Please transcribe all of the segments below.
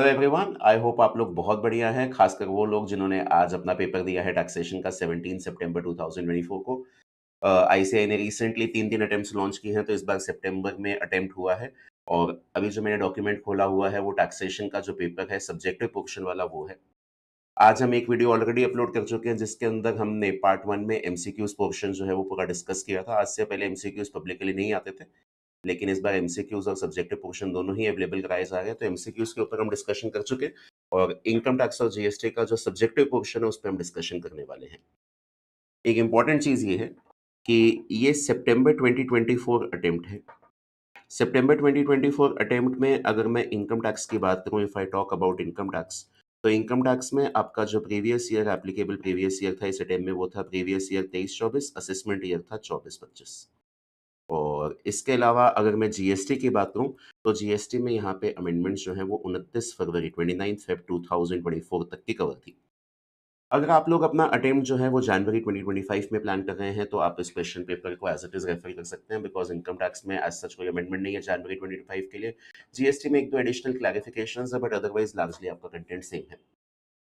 Hello everyone, I hope आप लोग बहुत बढ़िया हैं। खासकर वो लोग जिन्होंने आज अपना पेपर दिया है टैक्सेशन का 17 सितंबर 2024 को। आईसीएआई ने रिसेंटली 3-3 अटेम्प्ट्स लॉन्च किए हैं, तो इस बार सितंबर में अटेम्प्ट हुआ है। और अभी जो मैंने डॉक्यूमेंट खोला हुआ है वो टैक्सेशन का जो पेपर है सब्जेक्टिव पोर्शन वाला वो है। आज हम एक वीडियो ऑलरेडी अपलोड कर चुके हैं जिसके अंदर हमने पार्ट 1 में एमसीक्यूज पोर्शन जो है वो पूरा डिस्कस किया था। आज से पहले एमसीक्यूज पब्लिकली नहीं आते थे, लेकिन इस बार एमसीक्यूज और सब्जेक्टिव पोर्शन दोनों ही अवेलेबल कराए जा रहे हैं। तो एमसीक्यूज के ऊपर हम डिस्कशन कर चुके हैं और इनकम टैक्स और जीएसटी का जो सब्जेक्टिव पोर्शन है उस पर हम डिस्कशन करने वाले हैं। एक इंपॉर्टेंट चीज ये है कि ये सितंबर 2024 अटेम्प्ट है। सितंबर 2024 अटेम्प्ट में अगर मैं इनकम टैक्स की बात करूं, if I talk about income tax, तो इनकम टैक्स में आपका जो previous year applicable previous year था इस अटेम्प्ट में वो था प्रीवियस ईयर 23-24, असेसमेंट ईयर था 24-25। और इसके अलावा अगर मैं जीएसटी की बात करूँ, तो जीएसटी में यहाँ पे अमेंडमेंट्स जो हैं वो 29 फरवरी 29 फ़ेब 2024 तक की कवर थी। अगर आप लोग अपना अटेम्प्ट जो है वो जनवरी 2025 में प्लान कर रहे हैं, तो आप इस क्वेश्चन पेपर को एज़ इट इज़ रेफर कर सकते हैं, बिकॉज़ इनकम टैक्स में एज़ सच कोई अमेंडमेंट नहीं है जनवरी 2025 के लिए। जीएसटी में 1-2 एडिशनल क्लैरिफिकेशंस है, बट अदरवाइज़ लार्जली आपका कंटेंट सेम है।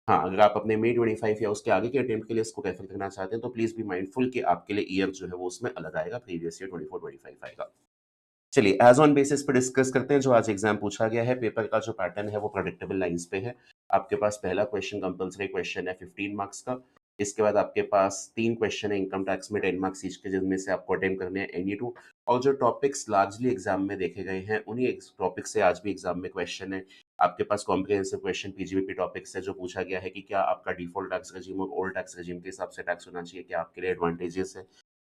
हाँ, अगर आप अपने मई 25 या उसके आगे के अटेम्प्ट के लिए इसको रेफर करना चाहते हैं, तो प्लीज़ बी माइंडफुल कि आपके लिए ईयर जो है वो उसमें अलग आएगा, प्रीवियस ईयर 24-25 आएगा। चलिए एज़ ऑन बेसिस पे डिस्कस करते हैं। जो आज एग्ज़ाम पूछा गया है, पेपर का जो पैटर्न है वो प्रेडिक्टेबल लाइन्स पे है। आपके पास पहला क्वेश्चन कंपल्सरी क्वेश्चन है 15 मार्क्स का। इसके बाद आपके पास 3 क्वेश्चन है इनकम टैक्स में 10 मार्क्स ईच के, जिनमें से आपको अटेम्प्ट करने हैं एनी 2। और जो टॉपिक्स लार्जली एग्ज़ाम में देखे गए हैं, उन्हीं टॉपिक से आज भी एग्ज़ाम में क्वेश्चन है। आपके पास कॉम्प्रिहेंसिव क्वेश्चन पीजीबीपी टॉपिक से जो पूछा गया है कि क्या आपका डिफ़ॉल्ट टैक्स रेजिम और ओल्ड टैक्स रेजिम के हिसाब से टैक्स होना चाहिए, क्या आपके लिए एडवांटेजेस है।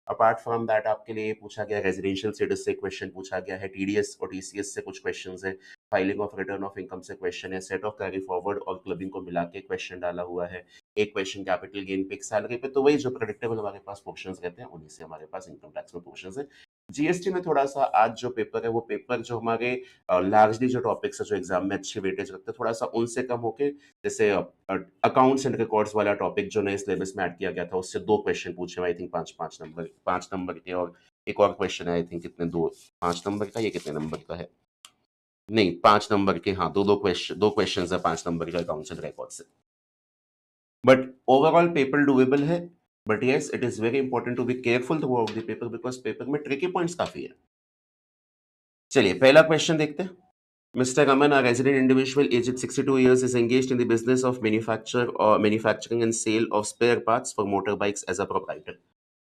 अपार्ट फ्रॉम दैट आपके लिए पूछा गया रेजिडेंशियल स्टेटस से क्वेश्चन पूछा गया है, टीडीएस और टीसीएस से कुछ क्वेश्चंस हैं, filing of return of income से क्वेश्चन है, सेट ऑफ कैरी फॉरवर्ड और क्लबिंग को मिला के क्वेश्चन डाला हुआ है। एक क्वेश्चन कैपिटल गेन पे, एक सैलरी पे। तो वही जो प्रेडिक्टेबल हमारे पास क्वेश्चंस रहते हैं उन्हीं से हमारे पास इनकम टैक्स में क्वेश्चंस हैं। जीएसटी में थोड़ा-सा आज जो पेपर है वो पेपर जो हमारे लार्जली जो टॉपिक्स है जो एग्जाम में अच्छे वेटेज रखते हैं, थोड़ा-सा उनसे कम होके, जैसे अकाउंट्स एंड रिकॉर्ड्स वाला टॉपिक जो नए सिलेबस में ऐड किया गया था, उससे 2 क्वेश्चन पूछे हुए, आई थिंक 5 नंबर के, और एक और क्वेश्चन है आई थिंक कितने, 2 5 नंबर का, ये कितने नंबर का है? नहीं, 5 नंबर के, हाँ, 2 क्वेश्चंस है 5 नंबर के अकाउंट्स एंड रिकॉर्ड्स से। बट ओवरऑल पेपर डूएबल है। But yes, it is very important to be careful throughout the paper, because paper में ट्रिकी पॉइंट्स काफ़ी है। चलिए पहला क्वेश्चन देखते हैं। Mr. Raman, a resident individual aged 62 years, is engaged in the business of manufacturing and sale of spare parts for motorbikes as a proprietor.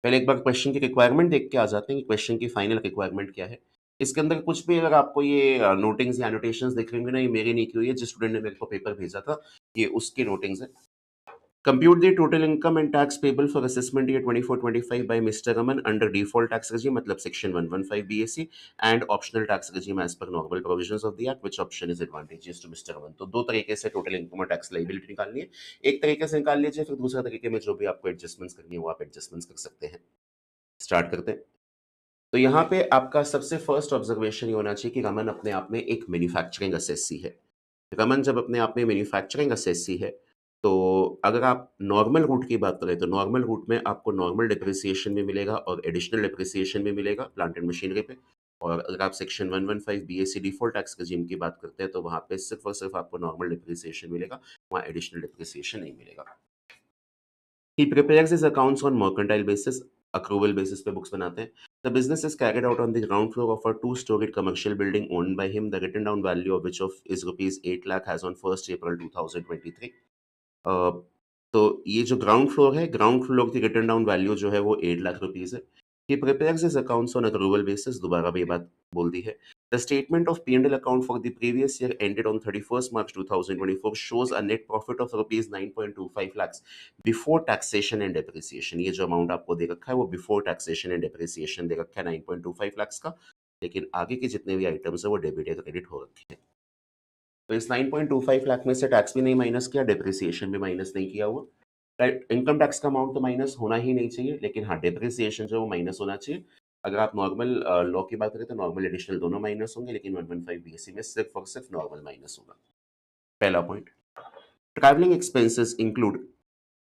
पहले एक बार question की रिक्वायरमेंट देख के आ जाते हैं कि क्वेश्चन की फाइनल रिक्वायरमेंट क्या है। इसके अंदर कुछ भी अगर आपको ये नोटिंग्स या एनोटेशंस दिख रही होंगी ना, ये मेरी नहीं की हुई है, जिस स्टूडेंट ने मेरे को पेपर भेजा था ये उसकी नोटिंग्स है। Compute the total income and tax payable for assessment year 24-25 by Mr. Raman under default tax regime, मतलब section 115 BAC, and optional tax regime as per normal provisions of the act, which option is advantageous to Mr. Raman। तो दो तरीके से total income और tax liability निकालनी है। एक तरीके से निकाल लीजिए, फिर दूसरा तरीके में जो भी आपको एडजस्टमेंट्स करनी है वो आप एडजस्टमेंट्स कर सकते हैं। स्टार्ट करते हैं। तो यहाँ पे आपका सबसे फर्स्ट ऑब्जर्वेशन ये होना चाहिए कि रमन अपने आप में एक मैन्युफैक्चरिंग असेसी है। रमन जब अपने आप में मैन्युफैक्चरिंग असेसी है, तो अगर आप नॉर्मल रूट की बात करें, तो नॉर्मल रूट में आपको नॉर्मल डिप्रिसिएशन भी मिलेगा और एडिशनल डिप्रिसिएशन भी मिलेगा प्लांट एंड मशीनरी पे। और अगर आप section 115 BSc default tax regime की बात करते हैं, तो वहाँ पे सिर्फ और सिर्फ आपको नॉर्मल डिप्रिसिएशन मिलेगा, वहाँ एडिशनल डिप्रिसिएशन नहीं मिलेगा। He prepares his accounts on mercantile basis, accrual basis पे बुक्स बनाते हैं। The business is carried out on the ground floor of a two-storied commercial building owned by him, the written down value of which of is rupees 8 lakh as on 1st April 2023। अ, तो ये जो ground floor है, ground floor की written down value जो है वो 8 lakh rupees है। He prepares his accounts on accrual basis, दोबारा भी ये बात बोल दी है। The statement of P&L account for the previous year ended on 31st March 2024 shows a net profit of rupees 9.25 lakhs before taxation and depreciation. ये जो अमाउंट आपको दे रखा है वो बिफोर टैक्सेशन एंड डेप्रिसिएशन दे रखा है 9.25 लाख्स का, लेकिन आगे के जितने भी आइटम्स हैं वो डेबिट या क्रेडिट हो रखे हैं। तो इस 9.25 लाख में से टैक्स भी नहीं माइनस किया, डेप्रिसिएशन भी माइनस नहीं किया हुआ। राइट, इनकम टैक्स का अमाउंट तो माइनस होना ही नहीं चाहिए, लेकिन हाँ, डेप्रिसिएशन जो है वो माइनस होना चाहिए। अगर आप नॉर्मल लॉ की बात करें तो नॉर्मल एडिशनल दोनों माइनस होंगे, लेकिन 115 बीएससी में सिर्फ और सिर्फ नॉर्मल माइनस होगा। पहला point. Travelling expenses include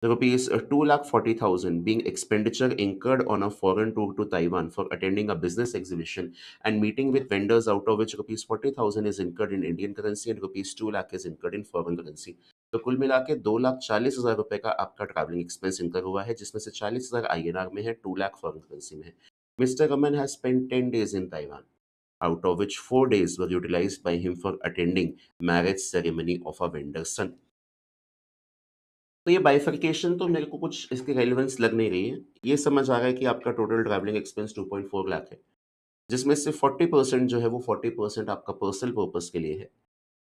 rupees 2,40,000 being expenditure incurred on a foreign tour to Taiwan for attending a business exhibition and meeting with vendors, out of which rupees 40,000 is incurred in Indian currency and rupees 2 lakh is incurred in foreign currency. तो कुल मिला के 2,40,000 रुपए का आपका travelling expense इंकर हुआ है, जिसमें से 40,000 INR में है, 2 लाख फॉरेन करेंसी में है. Mister Raman has spent 10 days in Taiwan, out of which 4 days were utilized by him for attending marriage ceremony of a vendor's son. तो ये बाइफरकेशन तो मेरे को कुछ इसकी रेलेवेंस लग नहीं रही है. ये समझ आ रहा है कि आपका टोटल ट्रैवलिंग एक्सपेंस 2.4 लाख है, जिसमें से 40% जो है वो 40% आपका पर्सनल पर्पस के लिए है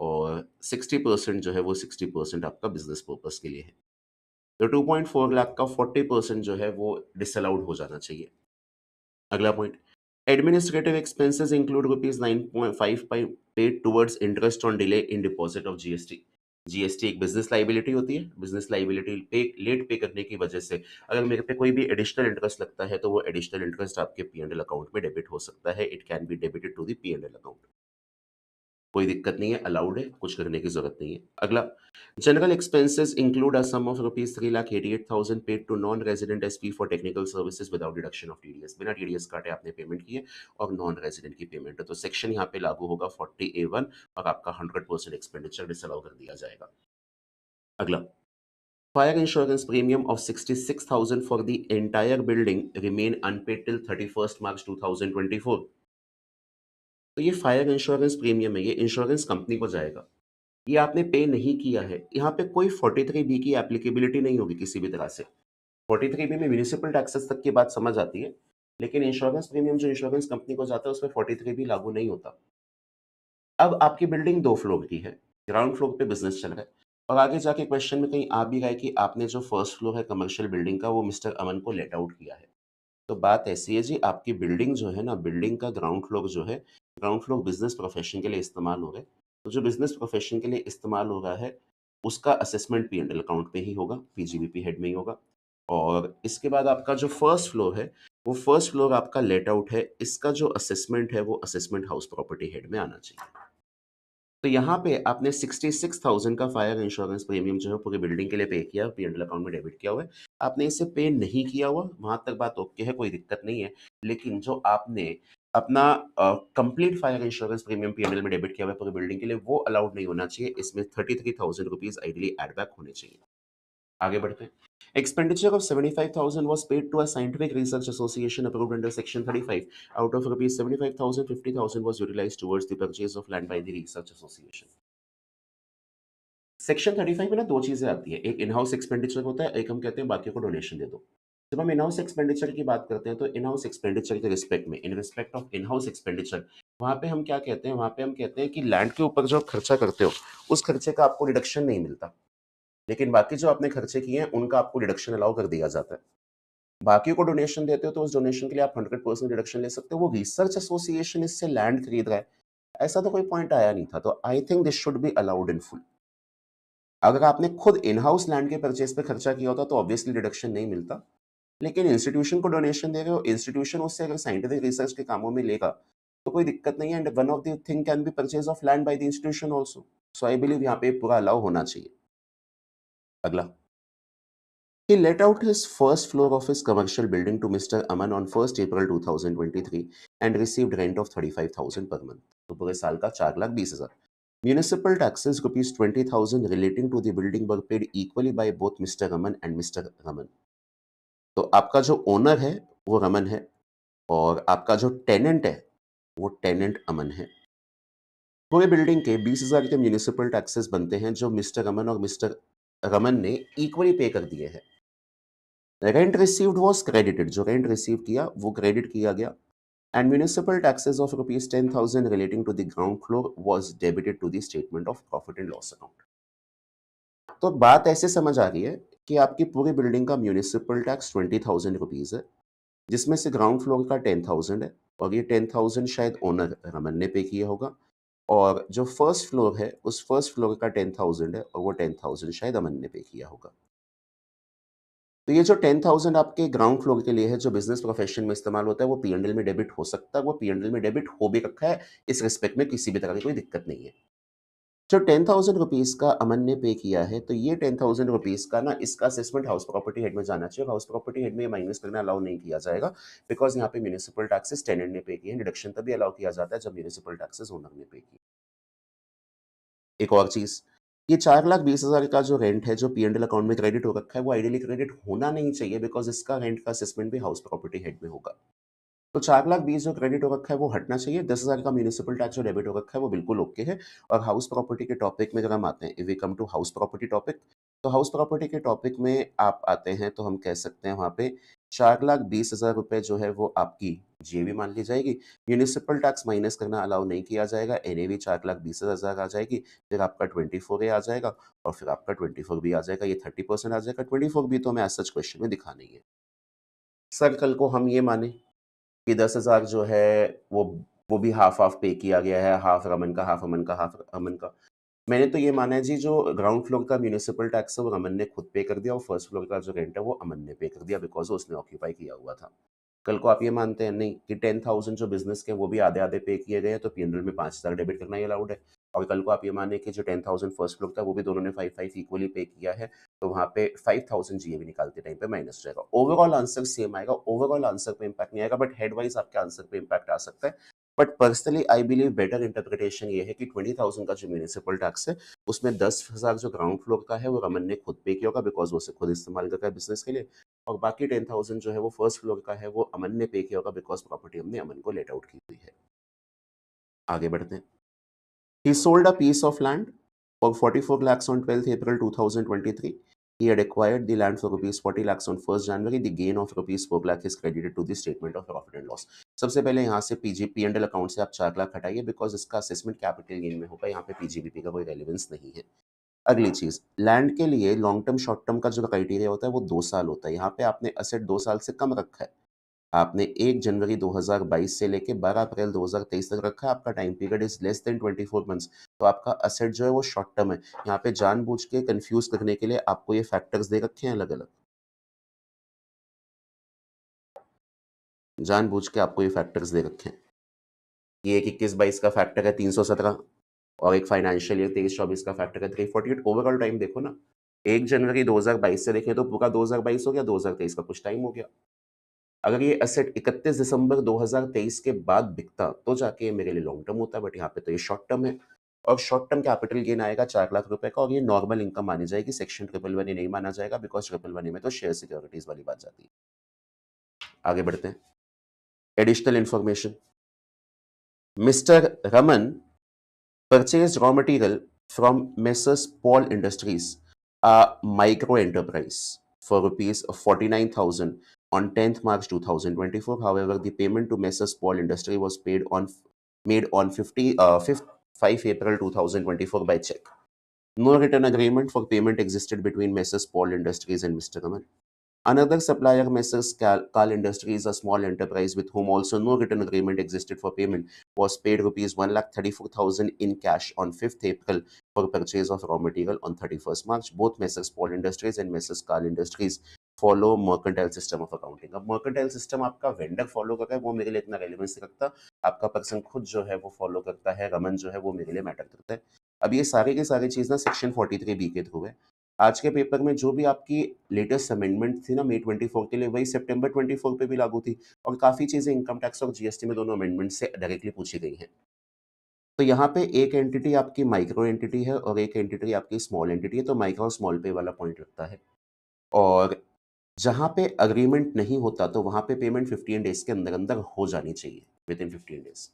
और 60% जो है वो 60% आपका बिजनेस पर्पस के लिए है. तो 2.4 लाख का 40% जो है वो डिसअलाउड हो जाना चाहिए. अगला point, administrative expenses include rupees 9.5 paid towards interest on delay in deposit of GST. GST एक बिजनेस लाइबिलिटी होती है. बिजनेस लाइबिलिटी पे लेट पे करने की वजह से अगर मेरे पे कोई भी एडिशनल इंटरेस्ट लगता है तो वो एडिशनल इंटरेस्ट आपके पीएनएल अकाउंट में डेबिट हो सकता है. It can be debited to the PNL account. कोई दिक्कत नहीं है, अलाउड है, कुछ करने की जरूरत नहीं है. अगला, general expenses include a sum of rupees 3,88,000 paid to non resident SP for technical services without deduction of TDS. बिना टीडीएस काटे आपने पेमेंट की है और नॉन रेजिडेंट की पेमेंट है, तो सेक्शन यहाँ पे लागू होगा 40A1 और आपका 100% एक्सपेंडिचर डिसअलाउ कर दिया जाएगा. अगला, fire insurance premium of 66,000 for the entire building remain unpaid till 31 March 2024. तो ये फायर इंश्योरेंस प्रीमियम है, ये इंश्योरेंस कंपनी को जाएगा. ये आपने पे नहीं किया है, यहाँ पे कोई 43B की एप्लीकेबिलिटी नहीं होगी किसी भी तरह से. 43B में म्युनिसिपल टैक्सेस तक की बात समझ आती है, लेकिन इंश्योरेंस प्रीमियम जो इंश्योरेंस कंपनी को जाता है उसमें 43B लागू नहीं होता. अब आपकी बिल्डिंग 2 फ्लोर की है, ग्राउंड फ्लोर पे बिजनेस चल रहा है और आगे जाके क्वेश्चन में कहीं आ भी रहा है कि आपने जो फर्स्ट फ्लोर है कमर्शियल बिल्डिंग का वो मिस्टर अमन को लेट आउट किया है. तो बात ऐसी है जी, आपकी बिल्डिंग जो है ना, बिल्डिंग का ग्राउंड फ्लोर जो है, ग्राउंड फ्लोर बिजनेस प्रोफेशन के लिए इस्तेमाल हो रहा है. तो जो बिजनेस प्रोफेशन के लिए इस्तेमाल हो रहा है उसका असेसमेंट पीएनएल अकाउंट में ही होगा, पीजीबीपी हेड में ही होगा. और इसके बाद आपका जो फर्स्ट फ्लोर है वो फर्स्ट फ्लोर आपका लेट आउट है, इसका जो असेसमेंट है वो असेसमेंट हाउस प्रॉपर्टी हेड में आना चाहिए. तो यहाँ पे आपने 66,000 का फायर इंश्योरेंस प्रीमियम जो है पूरी बिल्डिंग के लिए पे किया, पीएनएल अकाउंट में डेबिट किया हुआ है. आपने इसे पे नहीं किया हुआ, वहां तक बात ओके है, कोई दिक्कत नहीं है. लेकिन जो आपने अपना complete fire insurance premium PNL में डेबिट किया हुआ है पूरी बिल्डिंग के लिए, वो अलाउड नहीं होना चाहिए. इसमें 33,000 रुपीज आइडली एड बैक होने चाहिए. आगे बढ़ते हैं. Expenditure of 75,000 was paid to a scientific research association approved under Section 35. Out of rupees 75,000, 50,000 was utilized towards the purchase of land by the research association. Section 35 में ना दो चीजें आती है, एक इन हाउस एक्सपेंडिचर होता है, एक हम कहते हैं बाकी को डोनेशन दे दो. जब हम इन हाउस एक्सपेंडिचर की बात करते हैं तो इन हाउस एक्सपेंडिचर के रिस्पेक्ट में, इन respect of in house expenditure, वहां पे हम क्या कहते हैं, वहां पे हम कहते हैं कि लैंड के ऊपर जो आप खर्चा करते हो उस खर्चे का आपको डिडक्शन नहीं मिलता, लेकिन बाकी जो आपने खर्चे किए हैं उनका आपको डिडक्शन अलाउ कर दिया जाता है. बाकी को डोनेशन देते हो तो उस डोनेशन के लिए आप 100% डिडक्शन ले सकते हो. वो रिसर्च एसोसिएशन इससे लैंड खरीद रहा है, ऐसा तो कोई पॉइंट आया नहीं था. तो I think this should be allowed in full. अगर आपने खुद इन हाउस लैंड के परचेज पे खर्चा किया होता तो ऑब्वियसली डिडक्शन नहीं मिलता, लेकिन इंस्टीट्यूशन को डोनेशन दे रहे हो, इंस्टीट्यूशन उससे अगर साइंटिफिक रिसर्च के कामों में लेगा तो कोई दिक्कत नहीं है. And one of the thing can be purchase of land by the institution also. So I believe यहाँ पे पूरा अलाउ होना चाहिए. अगला, he let out his first floor of his commercial building to Mr. Aman on 1st April 2023 and received rent of 35,000 per month. तो पूरे साल का 4,20,000. Municipal taxes rupees 20,000 relating to the building were paid equally by both Mr. Raman and Mr. Raman. तो आपका जो owner है वो रमन है और आपका जो टेनेंट है वो टेनेंट अमन है. पूरे बिल्डिंग के 20,000 के म्यूनिसिपल टैक्सेस बनते हैं जो मिस्टर रमन और मिस्टर रमन ने इक्वली पे कर दिए हैं. रेंट रिसीव्ड वाज क्रेडिटेड, जो रेंट रिसीव किया वो क्रेडिट किया गया. And municipal taxes of rupees 10,000 relating to the ground floor was debited to the statement of profit and loss account. तो बात ऐसे समझ आ रही है कि आपकी पूरी बिल्डिंग का म्युनिसिपल टैक्स 20,000 रुपीज है, जिसमें से ग्राउंड फ्लोर का 10,000 है और ये 10,000 शायद ओनर रमन ने पे किया होगा, और जो फर्स्ट फ्लोर है उस फर्स्ट फ्लोर का 10,000 है और वो 10,000 शायद अमन ने पे किया होगा. तो ये जो 10,000 आपके ग्राउंड फ्लोर के लिए है जो बिजनेस प्रोफेशन में इस्तेमाल होता है वो पीएनएल में डेबिट हो सकता है, वो पीएनएल में डेबिट हो भी रखा है. इस रिस्पेक्ट में किसी भी तरह की कोई दिक्कत नहीं है. जो 10,000 रुपीज़ का अमन ने पे किया है, तो ये 10,000 रुपीज़ का ना इसका असेसमेंट हाउस प्रॉपर्टी हेड में जाना चाहिए और हाउस प्रॉपर्टी हेड में ये माइनस करना अलाउ नहीं किया जाएगा, बिकॉज़ यहाँ पे म्युनिसिपल टैक्सेस टेनेंट ने पे किए हैं। डिडक्शन तभी अलाउ किया जाता है जब म्युनिसिपल टैक्सेस ओनर ने पे किए। एक और चीज़, ये 4,20,000 का जो रेंट है, जो पी&एल अकाउंट में क्रेडिट हो रखा है, वो आइडियली क्रेडिट होना नहीं चाहिए, बिकॉज़ इसका रेंट का असेसमेंट भी हाउस प्रॉपर्टी हेड में होगा। तो 4,20,000 जो क्रेडिट हो रखा है वो हटना चाहिए। 10,000 का म्युनिसिपल टैक्स जो डेबिट हो रखा है वो बिल्कुल ओके है। और हाउस प्रॉपर्टी के टॉपिक में अगर हम आते हैं, if we come to house property topic, तो हाउस प्रॉपर्टी के टॉपिक में आप आते हैं तो हम कह सकते हैं वहाँ पे 4,20,000 रुपए जो है वो आपकी जीएबी मान ली जाएगी। म्युनिसिपल टैक्स माइनस करना अलाउ नहीं किया जाएगा। एनएवी 4,20,000 आ जाएगी, फिर आपका 24 ए आ जाएगा और फिर आपका 24 बी आ जाएगा। ये 30% आ जाएगा। 24 बी तो हमें एज़ सच क्वेश्चन में दिखा नहीं है। सर कल को हम ये माने कि 10,000 जो है वो वो भी हाफ़-हाफ़ पे किया गया है, हाफ़ रमन का, हाफ़ अमन का, हाफ़ अमन का। मैंने तो ये माना है जी, जो ग्राउंड फ्लोर का म्युनिसिपल टैक्स है वो रमन ने खुद पे कर दिया और फर्स्ट फ्लोर का जो रेंट है वो अमन ने पे कर दिया, बिकॉज़ उसने ऑक्यूपाई किया हुआ था। कल को आप ये मानते हैं नहीं कि 10,000 जो बिज़नेस के हैं वो भी आधे-आधे पे किए गए हैं, तो पी&एल में 5,000 डेबिट करना ही अलाउड है। और कल को आप ये माने कि जो 10,000 फर्स्ट फ्लोर था वो भी दोनों ने 5-5 इक्वली पे किया है, तो वहाँ पे 5,000 जीएबी निकालते टाइम पे माइनस हो जाएगा। ओवरऑल आंसर सेम आएगा, ओवरऑल आंसर पे इम्पैक्ट नहीं आएगा, बट हेड वाइज़ आपके आंसर पे इम्पैक्ट आ सकता है। But personally I believe better interpretation ये है कि 20,000 का जो म्युनिसिपल टैक्स है, उसमें 10,000 जो ग्राउंड फ्लोर का है वो रमन ने खुद पे किया होगा, बिकॉज़ वो उसे खुद इस्तेमाल कर रहा है बिज़नेस के लिए। और बाकी 10,000 जो है वो फर्स्ट फ्लोर का है, वो अमन ने पे किया होगा, बिकॉज़ प्रॉपर्टी हमने अमन को लेट आउट की हुई है। आगे बढ़ते हैं। He sold a piece of land for 44 lakhs on 12th April 2023. He had acquired the land for rupees 40 lakhs on 1st January. The gain of rupees 4 lakh is credited to the statement of profit and loss. सबसे पहले यहाँ से PG P&L account से आप 4 लाख हटाइए, because इसका assessment capital gain में होगा, यहाँ पे पीजीबीपी का कोई रेलिवेंस नहीं है। अगली चीज, लैंड के लिए लॉन्ग टर्म शॉर्ट टर्म का जो क्राइटेरिया होता है वो 2 साल होता है। यहाँ पे आपने असेट 2 साल से कम रखा है। आपने 1 जनवरी 2022 से लेके 12 अप्रैल 2023 तक रखा है, आपका time period is less than 24 months, तो आपका असेट जो है वो शॉर्ट टर्म है। यहाँ पे जानबूझ के कन्फ्यूज़ करने के लिए आपको ये फैक्टर्स दे रखे हैं अलग-अलग। जानबूझ के आपको ये फैक्टर्स दे रखे हैं। ये एक 21-22 का फैक्टर है 317 और एक फाइनेंशियल ईयर 23-24 का फैक्टर है 348। ओवरऑल टाइम देखो ना, 1 जनवरी 2022 से देखें तो पूरा 2022 हो गया, 2023 का कुछ टाइम हो गया। अगर ये एसेट 31 दिसंबर 2023 के बाद बिकता, तो जाके ये मेरे लिए लॉन्ग टर्म होता, बट यहाँ पे तो ये शॉर्ट टर्म है। और शॉर्ट टर्म कैपिटल गेन आएगा 4 लाख रुपए का, और ये नॉर्मल इनकम मानी जाएगी, सेक्शन 111 नहीं माना जाएगा, बिकॉज़ 111 में तो शेयर सिक्योरिटीज़ वाली बात जाती है। आगे बढ़ते हैं। Additional information, mister Raman purchased raw material from Messrs Paul Industries, a micro enterprise, for rupees 49,000 on 10th March 2024. However, the payment to Messrs Paul Industry was made on 5 April 2024 by check. No written agreement for payment existed between Messrs Paul Industries and Mr. Raman. Another supplier, Messrs. Carl Industries, a small enterprise with whom also no written agreement existed for payment, was paid rupees 1,34,000 in cash on 5th April for purchase of raw material on 31st March. Both Messrs. Paul Industries and Messrs. Carl Industries follow mercantile system of accounting. अब mercantile system आपका vendor follow कर रहा है, वो मेरे लिए इतना relevance नहीं रखता। आपका पर्सन खुद जो है वो फॉलो करता है, रमन जो है वो मेरे लिए मैटर करता है। अब ये सारी की सारी चीज़ ना सेक्शन 43 बी के थ्रू है। आज के पेपर में जो भी आपकी लेटेस्ट अमेंडमेंट थी ना मई 24 के लिए, वही सितंबर 24 पे भी लागू थी, और काफ़ी चीज़ें इनकम टैक्स और जीएसटी में दोनों अमेंडमेंट से डायरेक्टली पूछी गई हैं। तो यहाँ पे एक एंटिटी आपकी माइक्रो एंटिटी है और एक एंटिटी आपकी स्मॉल एंटिटी है, तो माइक्रो और स्मॉल पे वाला पॉइंट लगता है। और जहाँ पे अग्रीमेंट नहीं होता तो वहाँ पे पेमेंट 15 डेज़ के अंदर-अंदर हो जानी चाहिए, विदिन 15 डेज़।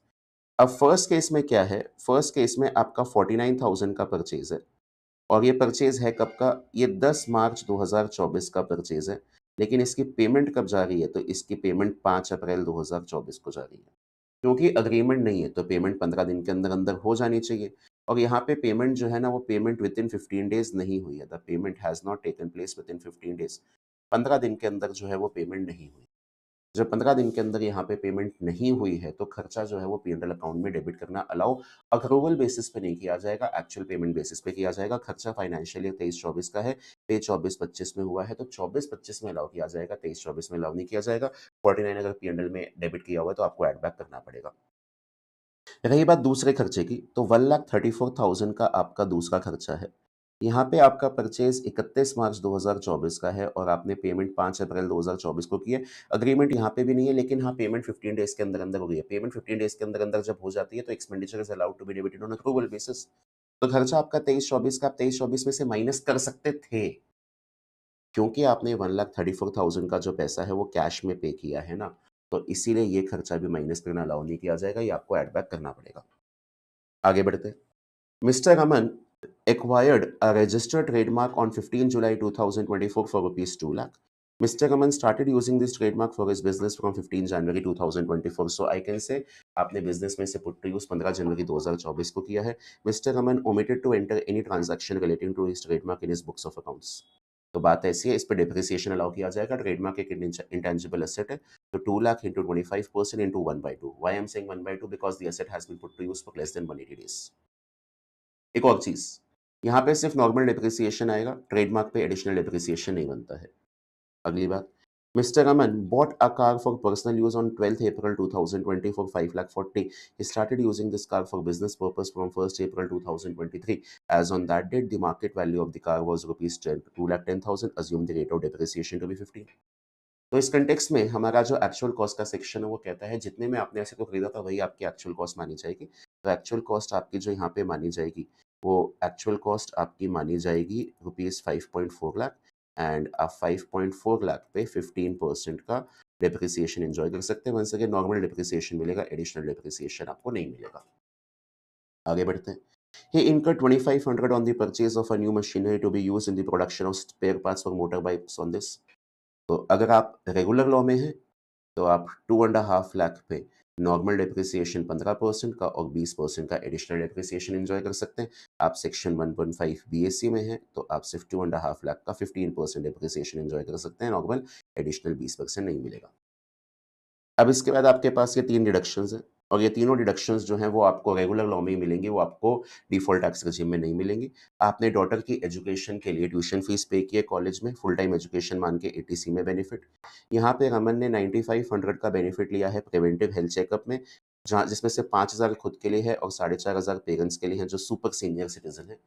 अब फर्स्ट केस में क्या है, फर्स्ट केस में आपका 49,000 का परचेज़ है। और ये परचेज़ है कब का? ये 10 मार्च 2024 का परचेज़ है, लेकिन इसकी पेमेंट कब जा रही है? तो इसकी पेमेंट 5 अप्रैल 2024 को जा रही है। क्योंकि एग्रीमेंट नहीं है, तो पेमेंट 15 दिन के अंदर-अंदर हो जानी चाहिए। और यहाँ पे पेमेंट जो है ना, वो पेमेंट विथिन 15 डेज़ नहीं हुई है। The payment has not taken place within 15 days. 15 दिन के अंदर जो है वो पेमेंट नहीं हुई। जब 15 दिन के अंदर यहाँ पे पेमेंट नहीं हुई है, तो खर्चा जो है वो पी&एल अकाउंट में डेबिट करना अलाउ अक्रूवल बेसिस पे नहीं किया जाएगा, एक्चुअल पेमेंट बेसिस पे किया जाएगा। खर्चा फाइनेंशियल ईयर 23-24 का है, पे 24-25 में हुआ है, तो 24-25 में अलाउ किया जाएगा, 23-24 में अलाउ नहीं किया जाएगा। 49 अगर पी&एल में डेबिट किया हुआ है तो आपको एड बैक करना पड़ेगा। रही बात दूसरे खर्चे की, तो 1,34,000 का आपका दूसरा खर्चा है। यहाँ पे आपका परचेज़ 31 मार्च 2024 का है और आपने पेमेंट 5 अप्रैल 2024 को की है। एग्रीमेंट यहाँ पे भी नहीं है, लेकिन हाँ, पेमेंट 15 डेज़ के अंदर-अंदर हो गई है। पेमेंट 15 डेज़ के अंदर-अंदर जब हो जाती है, तो expenditure is allowed to be debited on accrual basis. तो खर्चा आपका 23-24 का आप 23-24 में से माइनस कर सकते थे, क्योंकि आपने 1,34,000 का जो पैसा है, वो कैश में पे किया है ना, तो इसीलिए ये खर्चा भी माइनस करना अलाउ नहीं किया जाएगा, ये आपको एड बैक करना पड़ेगा। आगे बढ़ते हैं। Mr. Raman acquired a registered trademark on 15 July 2024 for rupees 2 lakh. Mr. Raman started using this trademark for his business from 15 January 2024. So I can say आपने business में से put to use 15 जनवरी 2024 को किया है. Mr. Raman omitted to enter any transaction relating to his trademark in his books of accounts. तो बात ऐसी है, इस पे डेप्रिसिएशन अलाउ किया जाएगा। ट्रेडमार्क एक इंटेंजिबल एसेट है, तो 2 lakh into 25% into 1/2। Why I am saying 1/2? Because the asset has been put to use for less than 180 days. एक और चीज़, यहाँ पे सिर्फ नॉर्मल डेप्रिसिएशन आएगा, ट्रेडमार्क पे एडिशनल डेप्रिसिएशन नहीं बनता है। अगली बात, mister Aman bought a car for personal use on 12th April 2020 for 5,40,000. He started using this car for business purpose from 1st April 2023. As on that date, the market value of the car was rupees 2,10,000. Assume the rate of depreciation to be 15. तो इस context में हमारा जो actual cost का section है वो कहता है जितने में आपने ऐसे को खरीदा था वही आपकी एक्चुअल कॉस्ट मानी जाएगी। तो एक्चुअल कॉस्ट आपकी जो यहाँ पे मानी जाएगी वो एक्चुअल कॉस्ट आपकी मानी जाएगी रुपीज़ 5.4 लाख एंड आप 5.4 लाख पे 15% का डेप्रिसिएशन एंजॉय कर सकते हैं। वंस अगेन नॉर्मल डेप्रिसिएशन मिलेगा, एडिशनल डेप्रिसिएशन आपको नहीं मिलेगा। आगे बढ़ते हैं। He incurred 2,500 on the purchase of a new machinery to be used in the production of spare parts for motorbikes on this. तो अगर आप रेगुलर लॉ में हैं तो आप 2.5 लाख पे नॉर्मल डेप्रिसिएशन 15% का और 20% का एडिशनल डेप्रिसिएशन एंजॉय कर सकते हैं। आप सेक्शन 1.5 बीएससी में हैं तो आप सिर्फ 2.5 लाख का 15% डेप्रिसिएशन एंजॉय कर सकते हैं। नॉर्मल एडिशनल 20% नहीं मिलेगा। अब इसके बाद आपके पास ये 3 डिडक्शंस हैं और ये तीनों डिडक्शंस जो हैं वो आपको रेगुलर लॉ में ही मिलेंगी, वो आपको डिफ़ॉल्ट टैक्स रेजिम में नहीं मिलेंगी। आपने डॉटर की एजुकेशन के लिए ट्यूशन फीस पे की है कॉलेज में, फुल टाइम एजुकेशन मान के एटीसी में बेनिफिट। यहाँ पे रमन ने 9500 का बेनिफिट लिया है प्रिवेंटिव हेल्थ चेकअप में, जहाँ जिसमें से 5000 खुद के लिए है और 4500 पेरेंट्स के लिए हैं जो सुपर सीनियर सिटीज़न हैं।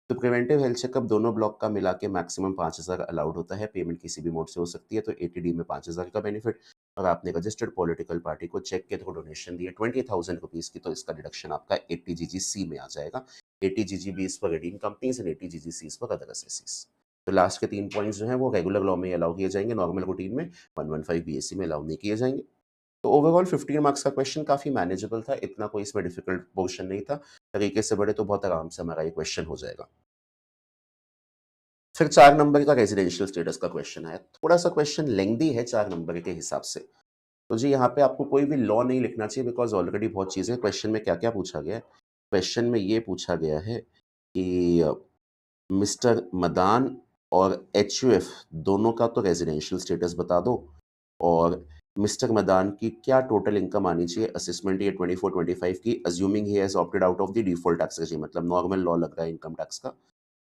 तो प्रिवेंटिव हेल्थ चेकअप दोनों ब्लॉक का मिला के मैक्सिमम 5000 अलाउड होता है, पेमेंट किसी भी मोड से हो सकती है, तो एटीडी में 5000 का बेनिफिट। और आपने रजिस्टर्ड पॉलिटिकल पार्टी को चेक के थ्रू डोनेशन दिया 20,000 रुपीज़ की, तो इसका डिडक्शन आपका 80GGC में आ जाएगा। 80GGB is for redeem companies and 80GGC is for other एसएससीज। तो लास्ट के 3 पॉइंट्स जो हैं वो रेगुलर लॉ में अलाउ किए जाएंगे, नॉर्मल रूटीन में 115 बीएससी में अलाउ नहीं किए जाएंगे। तो ओवरऑल 15 मार्क्स का क्वेश्चन काफ़ी मैनेजेबल था, इतना कोई इसमें डिफिकल्ट पोर्शन नहीं था। तरीके से बढ़े तो बहुत आराम से हमारा ये क्वेश्चन हो जाएगा। फिर 4 नंबर का रेजिडेंशियल स्टेटस का क्वेश्चन आया। थोड़ा-सा क्वेश्चन लेंथी है 4 नंबर के हिसाब से। तो जी यहाँ पे आपको कोई भी लॉ नहीं लिखना चाहिए बिकॉज़ ऑलरेडी बहुत चीज़ें क्वेश्चन में क्या-क्या पूछा गया है। क्वेश्चन में ये पूछा गया है कि मिस्टर मदान और एचयूएफ दोनों का तो रेजिडेंशियल स्टेटस बता दो और मिस्टर मदान की क्या टोटल इनकम आनी चाहिए असेसमेंट ईयर 24-25 की, assuming he has opted out of the default tax regime, मतलब नॉर्मल लॉ लग रहा है इनकम टैक्स का।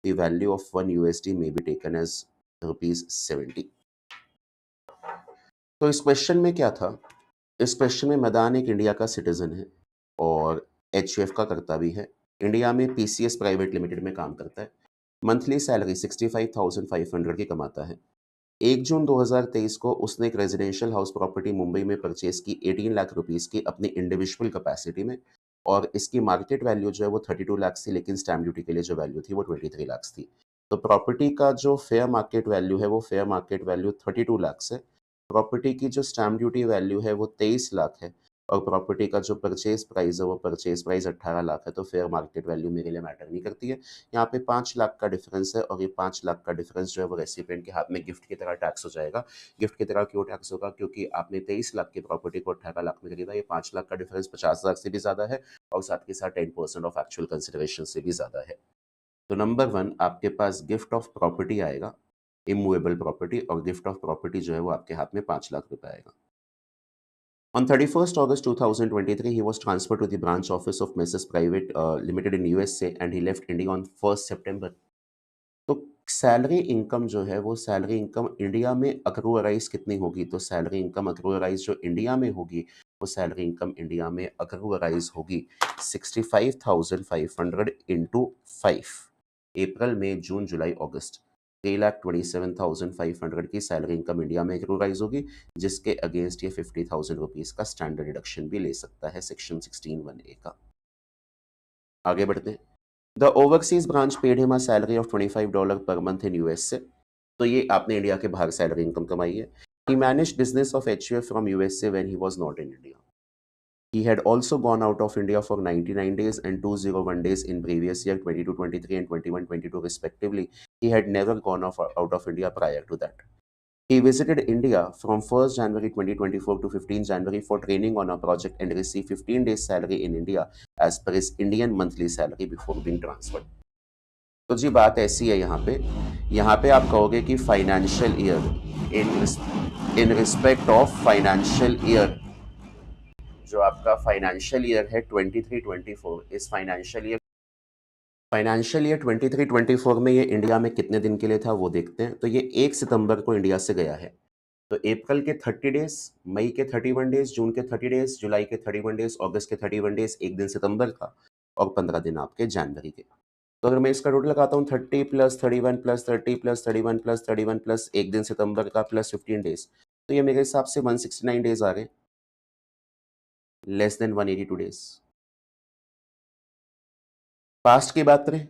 The value of 1 USD may be taken as rupees 70। तो इस क्वेश्चन में क्या था? इस क्वेश्चन में मदान एक इंडिया का सिटीज़न है और एचयूएफ का करता भी है। इंडिया में पीसीएस प्राइवेट लिमिटेड में काम करता है। मंथली सैलरी 65,500 की कमाता है। 1 जून 2023 को उसने एक रेजिडेंशियल हाउस प्रॉपर्टी मुंबई में परचेज की 18 लाख रुपीस की अपनी इंडिविजुअल कैपेसिटी में और इसकी मार्केट वैल्यू जो है वो 32 लाख थी, लेकिन स्टैम्प ड्यूटी के लिए जो वैल्यू थी वो 23 लाख थी। तो प्रॉपर्टी का जो फेयर मार्केट वैल्यू है वो फेयर मार्केट वैल्यू 32 लाख है। प्रॉपर्टी की जो स्टैम्प ड्यूटी वैल्यू है वो 23 लाख है और प्रॉपर्टी का जो परचेज प्राइस है वो परचेज प्राइस 18 लाख है। तो फेयर मार्केट वैल्यू मेरे लिए मैटर नहीं करती है। यहाँ पे 5 लाख का डिफरेंस है और ये 5 लाख का डिफरेंस जो है वो रेसिपिएंट के हाथ में गिफ्ट की तरह टैक्स हो जाएगा। गिफ्ट की तरह क्यों टैक्स होगा? क्योंकि आपने 23 लाख की प्रॉपर्टी को 18 लाख में खरीदा। ये 5 लाख का डिफरेंस 50 लाख से भी ज़्यादा है और साथ के साथ 10% ऑफ एक्चुअल कंसिडरेशन से भी ज़्यादा है। तो नंबर 1 आपके पास गिफ्ट ऑफ प्रॉपर्टी आएगा, इमूवेबल प्रॉपर्टी, और गिफ्ट ऑफ प्रॉपर्टी जो है वो आपके हाथ में 5 लाख रुपए आएगा। On 31st August 2023, he was transferred to the branch office of Mrs. Private Limited in USA and he left India on 1st September. तो सैलरी इनकम जो है वो सैलरी इनकम इंडिया में अक्रूअराइज कितनी होगी? तो सैलरी इनकम अक्रूअराइज जो इंडिया में होगी वो सैलरी इनकम इंडिया में अगर वो राइज होगी 65,500 इंटू 5, अप्रैल में जून जुलाई अगस्त 3,27,500 की सैलरी इनकम इंडिया में अगर राइज होगी, जिसके अगेंस्ट ये 50,000 रुपीज का स्टैंडर्ड डिडक्शन भी ले सकता है सेक्शन 16(1)(a) का। आगे बढ़ते हैं। The overseas branch paid him a salary of $25 per month in US से। तो ये आपने इंडिया के बाहर सैलरी इनकम कमाई है। He manage business of HUF from USA when he was not in India. He had also gone out of India for 99 days and 201 days in previous year 22-23 and 21-22 respectively. He had never gone out of India prior to that. He visited India from 1st January 2024 to 15 January for training on a project and received 15 days salary in India as per his Indian monthly salary before being transferred. तो जी बात ऐसी है यहाँ पे आप कहोगे कि financial year in respect of financial year, जो आपका फाइनेंशियल ईयर है 23-24, इस फाइनेंशियल ईयर 23-24 में ये इंडिया में कितने दिन के लिए था वो देखते हैं। तो ये 1 सितंबर को इंडिया से गया है। तो अप्रैल के 30 डेज, मई के 31 डेज, जून के 30 डेज, जुलाई के 31 डेज, अगस्त के 31 डेज, 1 दिन सितंबर का और 15 दिन आपके जनवरी के। तो अगर मैं इसका टोटल लगाता हूँ 30 plus 31 plus 30 plus 31 plus 31 plus 1 दिन सितंबर का प्लस 15 डेज, तो ये मेरे हिसाब से 169 डेज आ गए, लेस देन 182 डेज। पास्ट की बात करें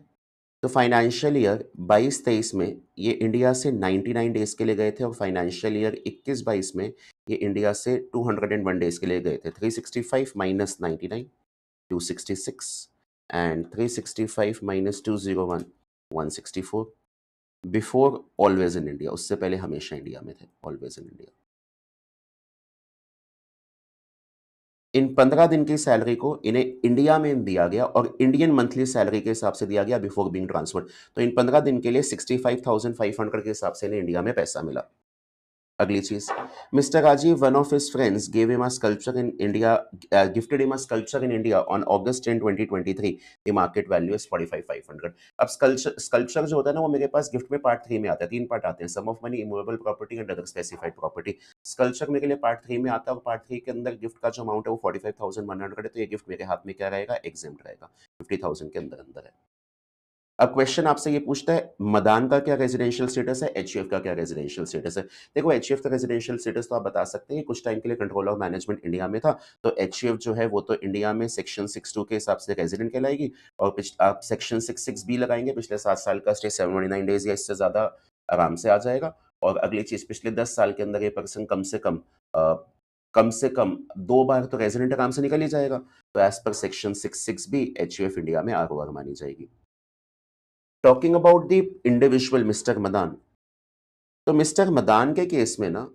तो फाइनेंशियल ईयर 22-23 में ये इंडिया से 99 डेज के लिए गए थे और फाइनेंशियल ईयर 21-22 में ये इंडिया से 201 डेज के लिए गए थे। 365 minus 99 266 and 365 minus 201 164। Before always in India, उससे पहले हमेशा इंडिया में थे, ऑलवेज इन इंडिया। इन 15 दिन की सैलरी को इन्हें इंडिया में दिया गया और इंडियन मंथली सैलरी के हिसाब से दिया गया बिफोर बीइंग ट्रांसफर्ड। तो इन 15 दिन के लिए 65,500 के हिसाब से इन्हें इंडिया में पैसा मिला। अगली चीज, mister Rajeev, one of his friends give him a sculpture in India, gifted him a sculpture in India on August 10, 2023। The market value is 45,500। अब स्कल्पचर जो होता है ना, वो मेरे पास गिफ्ट में पार्ट 3 में आता है। 3 पार्ट आते हैं, sum of money, immovable property and other specified property. Sculpture मेरे लिए पार्ट 3 में आता है और पार्ट 3 के अंदर गिफ्ट का जो अमाउंट है वो 45,100 है। तो ये गिफ्ट मेरे हाथ में क्या रहेगा, एग्जेम्प्ट रहेगा, 50,000 के अंदर अंदर है। अब क्वेश्चन आपसे ये पूछता है मदान का क्या रेजिडेंशियल स्टेटस है, HUF का क्या रेजिडेंशियल स्टेटस है। देखो HUF का रेजिडेंशियल स्टेटस तो आप बता सकते हैं, कुछ टाइम के लिए कंट्रोल ऑफ मैनेजमेंट इंडिया में था, तो HUF जो है वो तो इंडिया में सेक्शन 62 के हिसाब से रेजिडेंट कहलाएगी और आप सेक्शन 66B लगाएंगे, पिछले 7 साल का स्टे 79 डेज या इससे ज्यादा आराम से आ जाएगा। और अगली चीज, पिछले 10 साल के अंदर ये पर्सन कम से कम 2 बार तो रेजिडेंट आराम से निकल ही जाएगा। तो as per section 66B HUF India में ROR मानी जाएगी। Talking about the individual mister Madan, तो मिस्टर मदान के केस में ना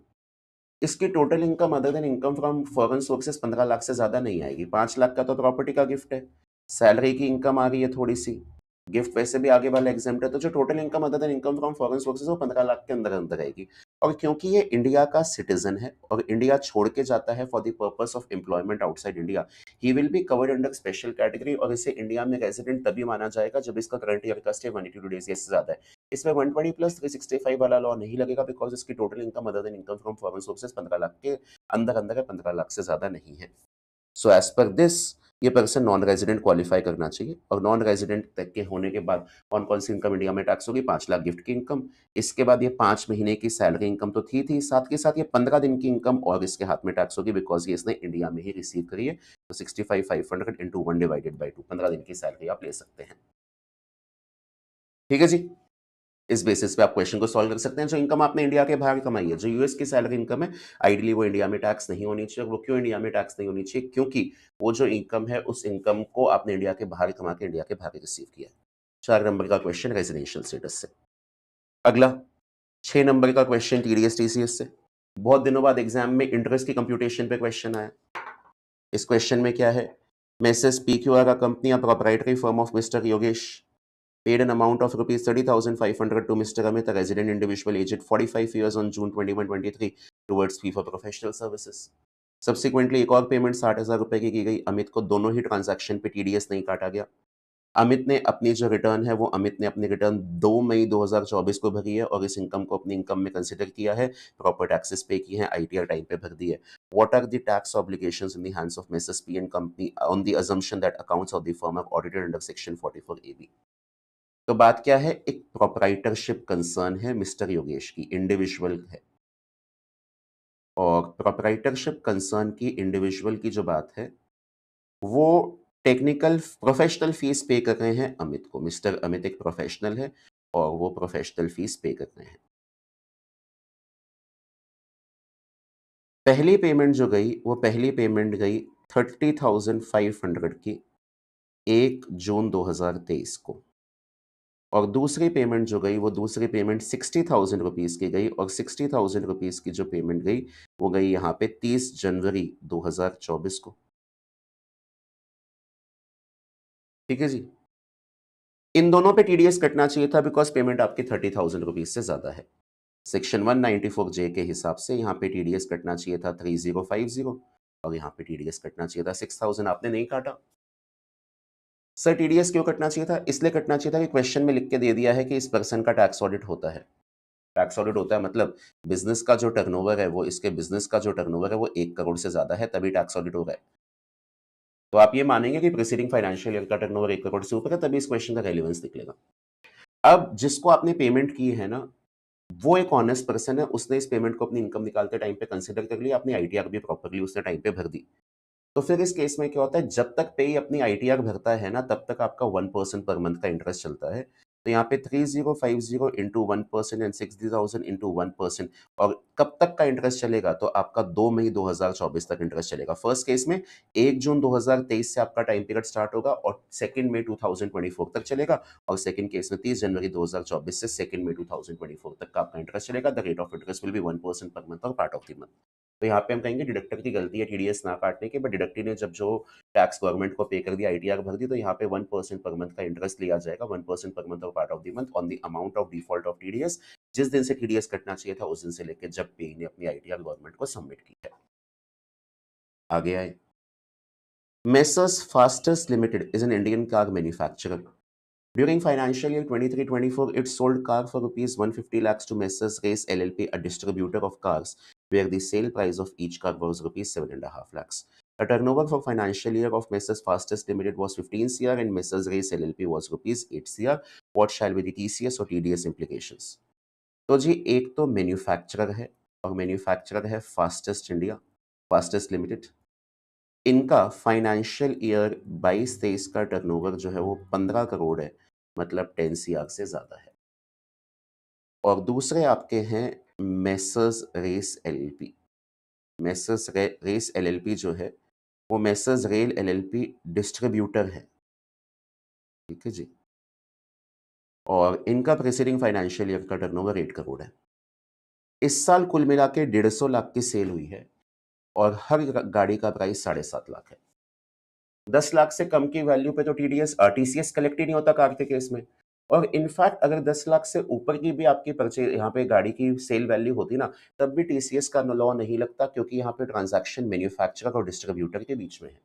इसकी total income other than income from foreign sources 15 lakh से ज्यादा नहीं आएगी। 5 लाख का तो प्रॉपर्टी का गिफ्ट है, सैलरी की इनकम आ रही है थोड़ी सी, गिफ्ट वैसे भी आगे वाला एग्जाम्प्ट है, तो जो total income other than income from foreign sources वो 15 लाख के अंदर अंदर आएगी। और क्योंकि ये इंडिया का सिटीजन है और इंडिया छोड़ के जाता है for the purpose of employment outside India, he will be covered under special category और इसे इंडिया में रेजिडेंट तभी माना जाएगा जब इसका करंट ईयर का स्टे 182 डेज से ज्यादा है। इसमें 120 प्लस 365 वाला लॉ नहीं लगेगा बिकॉज इसकी total income other than income from foreign sources 15 lakh के अंदर अंदर है, 15 लाख से ज्यादा नहीं है। सो एज पर दिस ये पर्सन नॉन रेजिडेंट क्वालिफाई करना चाहिए। और नॉन रेजिडेंट तक के होने के बाद कौन कौन सी इनकम इंडिया में टैक्स होगी, 5 लाख गिफ्ट की इनकम, इसके बाद ये 5 महीने की सैलरी इनकम तो थी, साथ के साथ ये 15 दिन की इनकम और इसके हाथ में टैक्स होगी बिकॉज ये इसने इंडिया में ही रिसीव करी है। तो 65,500 इंटू 1 डिवाइडेड बाई 2, 15 दिन की सैलरी आप ले सकते हैं। ठीक है जी, इस बेसिस पे आप क्वेश्चन को सॉल्व कर सकते हैं। जो इनकम आपने इंडिया के बाहर कमाई है, जो यूएस की सैलरी इनकम है, आइडियली वो इंडिया में टैक्स नहीं होनी चाहिए। वो क्यों इंडिया में टैक्स नहीं होनी चाहिए, क्योंकि वो जो इनकम है उस इनकम को आपने इंडिया के बाहर कमा के इंडिया के बाहर रिसीव किया है। 4 नंबर का क्वेश्चन रेजिडेंशियल स्टेटस से। अगला 6 नंबर का क्वेश्चन TDS TCS से। बहुत दिनों बाद एग्जाम में इंटरेस्ट की कंप्यूटेशन पे क्वेश्चन आया। इस क्वेश्चन में क्या है, messrs PQR company a proprietary firm of mister Yogesh paid an amount of rupees 30,500 to Mr. Amit, a resident individual aged 45 years on June 21-23 towards fee for professional services. Subsequently, एक और payment 60,000 रुपए की गई। अमित को दोनों ही ट्रांजैक्शन पे TDS नहीं काटा गया। अमित ने अपनी जो रिटर्न है वो अमित ने अपनी रिटर्न 2 मई 2024 को भरी है और इस इनकम को अपनी इनकम में कंसीडर किया है, प्रॉपर टैक्सेस पे की हैं, आईटीआर टाइम पे भर दी है। What are the tax obligations in the hands of Mrs P and company on the assumption that accounts of the firm are audited under section 44 AB. तो बात क्या है, एक प्रोप्राइटरशिप कंसर्न है मिस्टर योगेश की, इंडिविजुअल है। और प्रोप्राइटरशिप कंसर्न की इंडिविजुअल की जो बात है वो टेक्निकल प्रोफेशनल फीस पे कर रहे हैं अमित को। मिस्टर अमित एक प्रोफेशनल है और वो प्रोफेशनल फीस पे कर रहे हैं। पहली पेमेंट जो गई वो पहली पेमेंट गई 30,500 की 1 जून 2023 को, और दूसरी पेमेंट जो गई वो दूसरी पेमेंट 60,000 रुपीज़ की गई, और 60,000 रुपीज़ की जो पेमेंट गई वो गई यहाँ पे 30 जनवरी 2024 को। ठीक है जी। इन दोनों पे टीडीएस कटना चाहिए था बिकॉज पेमेंट आपकी 30,000 रुपीज़ से ज़्यादा है। सेक्शन 194 जे के हिसाब से यहाँ पे टीडीएस कटना चाहिए था 3050, और यहाँ पे टीडीएस कटना चाहिए था 6000। आपने नहीं काटा। सर टीडीएस क्यों कटना चाहिए था? इसलिए कटना चाहिए था कि क्वेश्चन में लिख के दे दिया है कि इस पर्सन का टैक्स ऑडिट होता है। टैक्स ऑडिट होता है मतलब बिजनेस का जो टर्नओवर है वो, इसके बिजनेस का जो टर्नओवर है वो 1 करोड़ से ज्यादा है, तभी टैक्स ऑडिट हो रहा है। तो आप ये मानेंगे कि प्रीसीडिंग फाइनेंशियल ईयर का टर्नओवर 1 करोड़ से ऊपर है, तभी इस क्वेश्चन का रेलेवेंस निकलेगा। अब जिसको आपने पेमेंट की है ना, वो एक ऑनेस्ट पर्सन है, उसने इस पेमेंट को अपनी इनकम निकालते टाइम पे कंसीडर कर लिया, अपनी आईटीआर भी प्रॉपर्ली उसने टाइम पे भर दी। तो फिर इस केस में क्या होता है, जब तक पेई अपनी आईटीआर भरता है ना, तब तक आपका 1% पर मंथ का इंटरेस्ट चलता है। तो यहाँ पे 3050 इंटू 1% एंड 60,000 इंटू 1%। और कब तक का इंटरेस्ट चलेगा, तो आपका 2 मई 2024 तक इंटरेस्ट चलेगा। फर्स्ट केस में 1 जून 2023 से आपका टाइम पीरियड स्टार्ट होगा और 2 मई 2024 तक चलेगा, और सेकंड केस में 30 जनवरी 2024 से 2 मई 2024 तक का आपका इंटरेस्ट चलेगा। The rate of interest will be 1% per month और पार्ट ऑफ द मंथ। तो यहाँ पे हम कहेंगे डिडक्टर की गलती है टीडीएस ना काटने की, बट डिडक्टर ने जब जो टैक्स गवर्नमेंट को पे कर दिया, आईटीआर भर दी, तो यहाँ पे 1% पर मंथ का इंटरेस्ट लिया जाएगा, 1% पर मंथ और part of the month on the amount of default of TDS. जिस दिन से टीडीएस कटना चाहिए था उस दिन से लेकर जब पे ने अपनी आईटीआर गवर्नमेंट को सबमिट की है। आगे आए, messrs fastest limited is an Indian car manufacturer. During financial year 23-24, it sold car for rupees 150 lakhs to Messrs Race LLP, a distributor of cars, where the sale price of each car was rupees 7.5 lakhs. The turnover for financial year of Messrs Fastest Limited was 15 CR and Messrs Race LLP was rupees 8 CR. What shall be the TCS or TDS implications? तो जी एक तो manufacturer है और manufacturer है fastest India, fastest limited. इनका financial year 22-23 का turnover जो है वो 15 करोड़ है, मतलब 10 सीआर से ज़्यादा है। और दूसरे आपके हैं messrs Race LLP. Messrs Race LLP जो है वो मेसर्स रेल एलएलपी डिस्ट्रीब्यूटर है। ठीक है जी। और इनका प्रीसीडिंग फाइनेंशियल ईयर का टर्नओवर 8 करोड़ है। इस साल कुल मिला के 150 लाख की सेल हुई है और हर गाड़ी का प्राइस 7.5 लाख है। 10 लाख से कम की वैल्यू पे तो टीसीएस कलेक्ट ही नहीं होता कार के केस में। और इनफैक्ट अगर 10 लाख से ऊपर की भी आपकी परचेज यहाँ पे गाड़ी की सेल वैल्यू होती ना, तब भी टीसीएस का लॉ नहीं लगता, क्योंकि यहाँ पे ट्रांजैक्शन मैन्युफैक्चरर और डिस्ट्रीब्यूटर के बीच में है।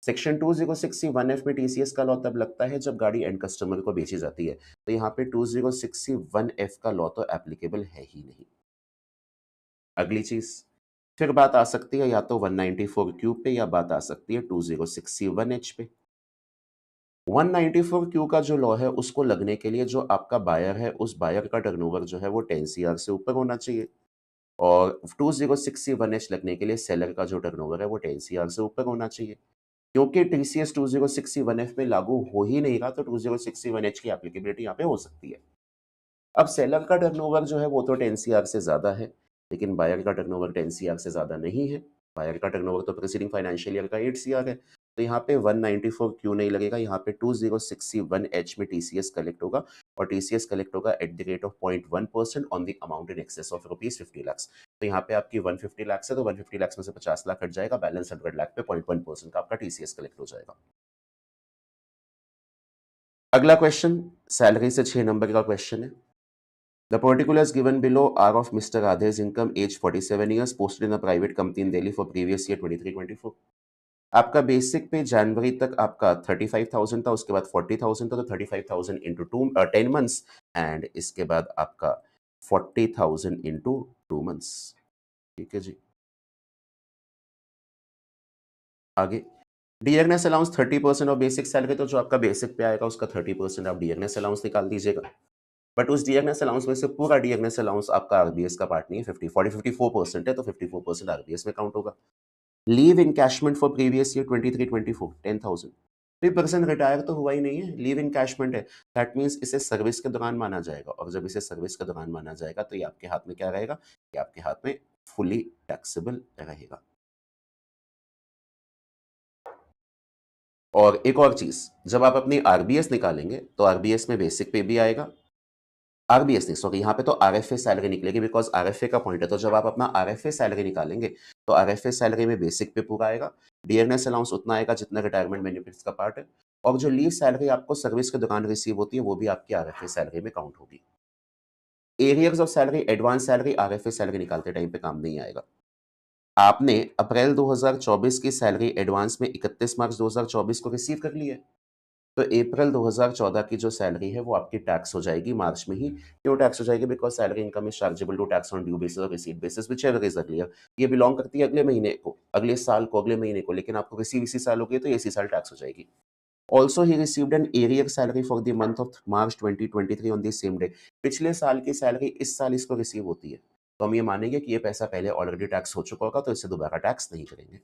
सेक्शन 2061F में टीसीएस का लॉ तब लगता है जब गाड़ी एंड कस्टमर को बेची जाती है। तो यहाँ पे 2061F का लॉ तो एप्लीकेबल है ही नहीं। अगली चीज, फिर बात आ सकती है या तो 194 क्यू पे या बात आ सकती है 2061H पे। 194 क्यू का जो लॉ है उसको लगने के लिए जो आपका बायर है उस बायर का टर्नओवर जो है वो 10 सीआर से ऊपर होना चाहिए, और 2061H लगने के लिए सेलर का जो टर्नओवर है वो 10 सीआर से ऊपर होना चाहिए। क्योंकि टीसीएस 2061F में लागू हो ही नहीं रहा, तो 2061H की एप्लीकेबिलिटी यहाँ पे हो सकती है। अब सेलर का टर्नओवर जो है वो तो 10 सीआर से ज़्यादा है, लेकिन बायर का टर्नओवर 10 सीआर से ज़्यादा नहीं है। बायर का टर्नओवर तो प्रीसीडिंग फाइनेंशियल ईयर का 8 सीआर है। तो यहाँ पे 194 क्यों नहीं लगेगा, यहाँ पे 2061H में टीसीएस कलेक्ट होगा, और टीसीएस कलेक्ट होगा at the rate of 0.1% on the amount in excess of rupees 50 lakh. तो यहाँ पे आपकी 150 लाख है, तो 150 लाख में से 50 लाख कट जाएगा, बैलेंस 100 लाख पे 0.1% का आपका टीसीएस कलेक्ट हो जाएगा। अगला क्वेश्चन सैलरी से 6 नंबर का क्वेश्चन है। The particulars given below are of Mr. Radhe's income, age 47 years, posted in a private company in Delhi for previous year 23-24. आपका बेसिक पे जनवरी तक आपका 35,000 था, उसके बाद 40,000 था, तो 35,000 इंटू 10 मंथ्स एंड इसके बाद आपका 40,000 इंटू 2 मंथ्स। ठीक है जी। आगे dearness allowance 30% of basic salary, तो जो आपका बेसिक पे आएगा उसका 30% आप डियरनेस अलाउंस निकाल दीजिएगा। बट उस डियरनेस अलाउंस में से पूरा डियरनेस अलाउंस आपका आरबीएस का पार्ट नहीं है, 54% है, तो 54% आरबीएस में काउंट होगा। Leave encashment for previous year 23-24 10,000। 3% retire तो हुआ ही नहीं है, लीव इनकैशमेंट है। दैट मीन्स इसे सर्विस के दौरान माना जाएगा, और जब इसे सर्विस के दौरान माना जाएगा तो ये आपके हाथ में क्या रहेगा? ये आपके हाथ में फुली टैक्सेबल रहेगा। और एक और चीज, जब आप अपनी आरबीएस निकालेंगे तो आरबीएस में बेसिक पे भी आएगा, आरबीएस नहीं सॉरी, यहाँ पे तो आरएफए सैलरी निकलेगी बिकॉज आरएफए का पॉइंट है। तो जब आप अपना आरएफए सैलरी निकालेंगे तो आरएफए सैलरी में बेसिक पे पूरा आएगा, डीएनएस अलाउंस उतना आएगा जितना रिटायरमेंट बेनिफिट्स का पार्ट है, और जो लीव सैलरी आपको सर्विस के दौरान रिसीव होती है वो भी आपकी आरएफए सैलरी में काउंट होगी। Arrears of salary, advance salary RFA salary निकालते टाइम पे काम नहीं आएगा। आपने अप्रैल 2024 की सैलरी एडवांस में 31 मार्च 2024 को रिसीव कर ली है, तो अप्रैल 2014 की जो सैलरी है वो आपकी टैक्स हो जाएगी मार्च में ही। क्यों टैक्स हो जाएगी? Because salary income is chargeable to tax on due basis और receipt basis whichever is earlier. ये बिलोंग करती है अगले महीने को, अगले साल को, अगले महीने को, लेकिन आपको रिसीव इसी साल होगी तो ये इसी साल टैक्स हो जाएगी। Also he received an arrear salary for the month of March 2023 on the same day. पिछले साल की सैलरी इस साल इसको रिसीव होती है, तो हम ये मानेंगे कि ये पैसा पहले ऑलरेडी टैक्स हो चुका होगा, तो इससे दोबारा टैक्स नहीं करेंगे।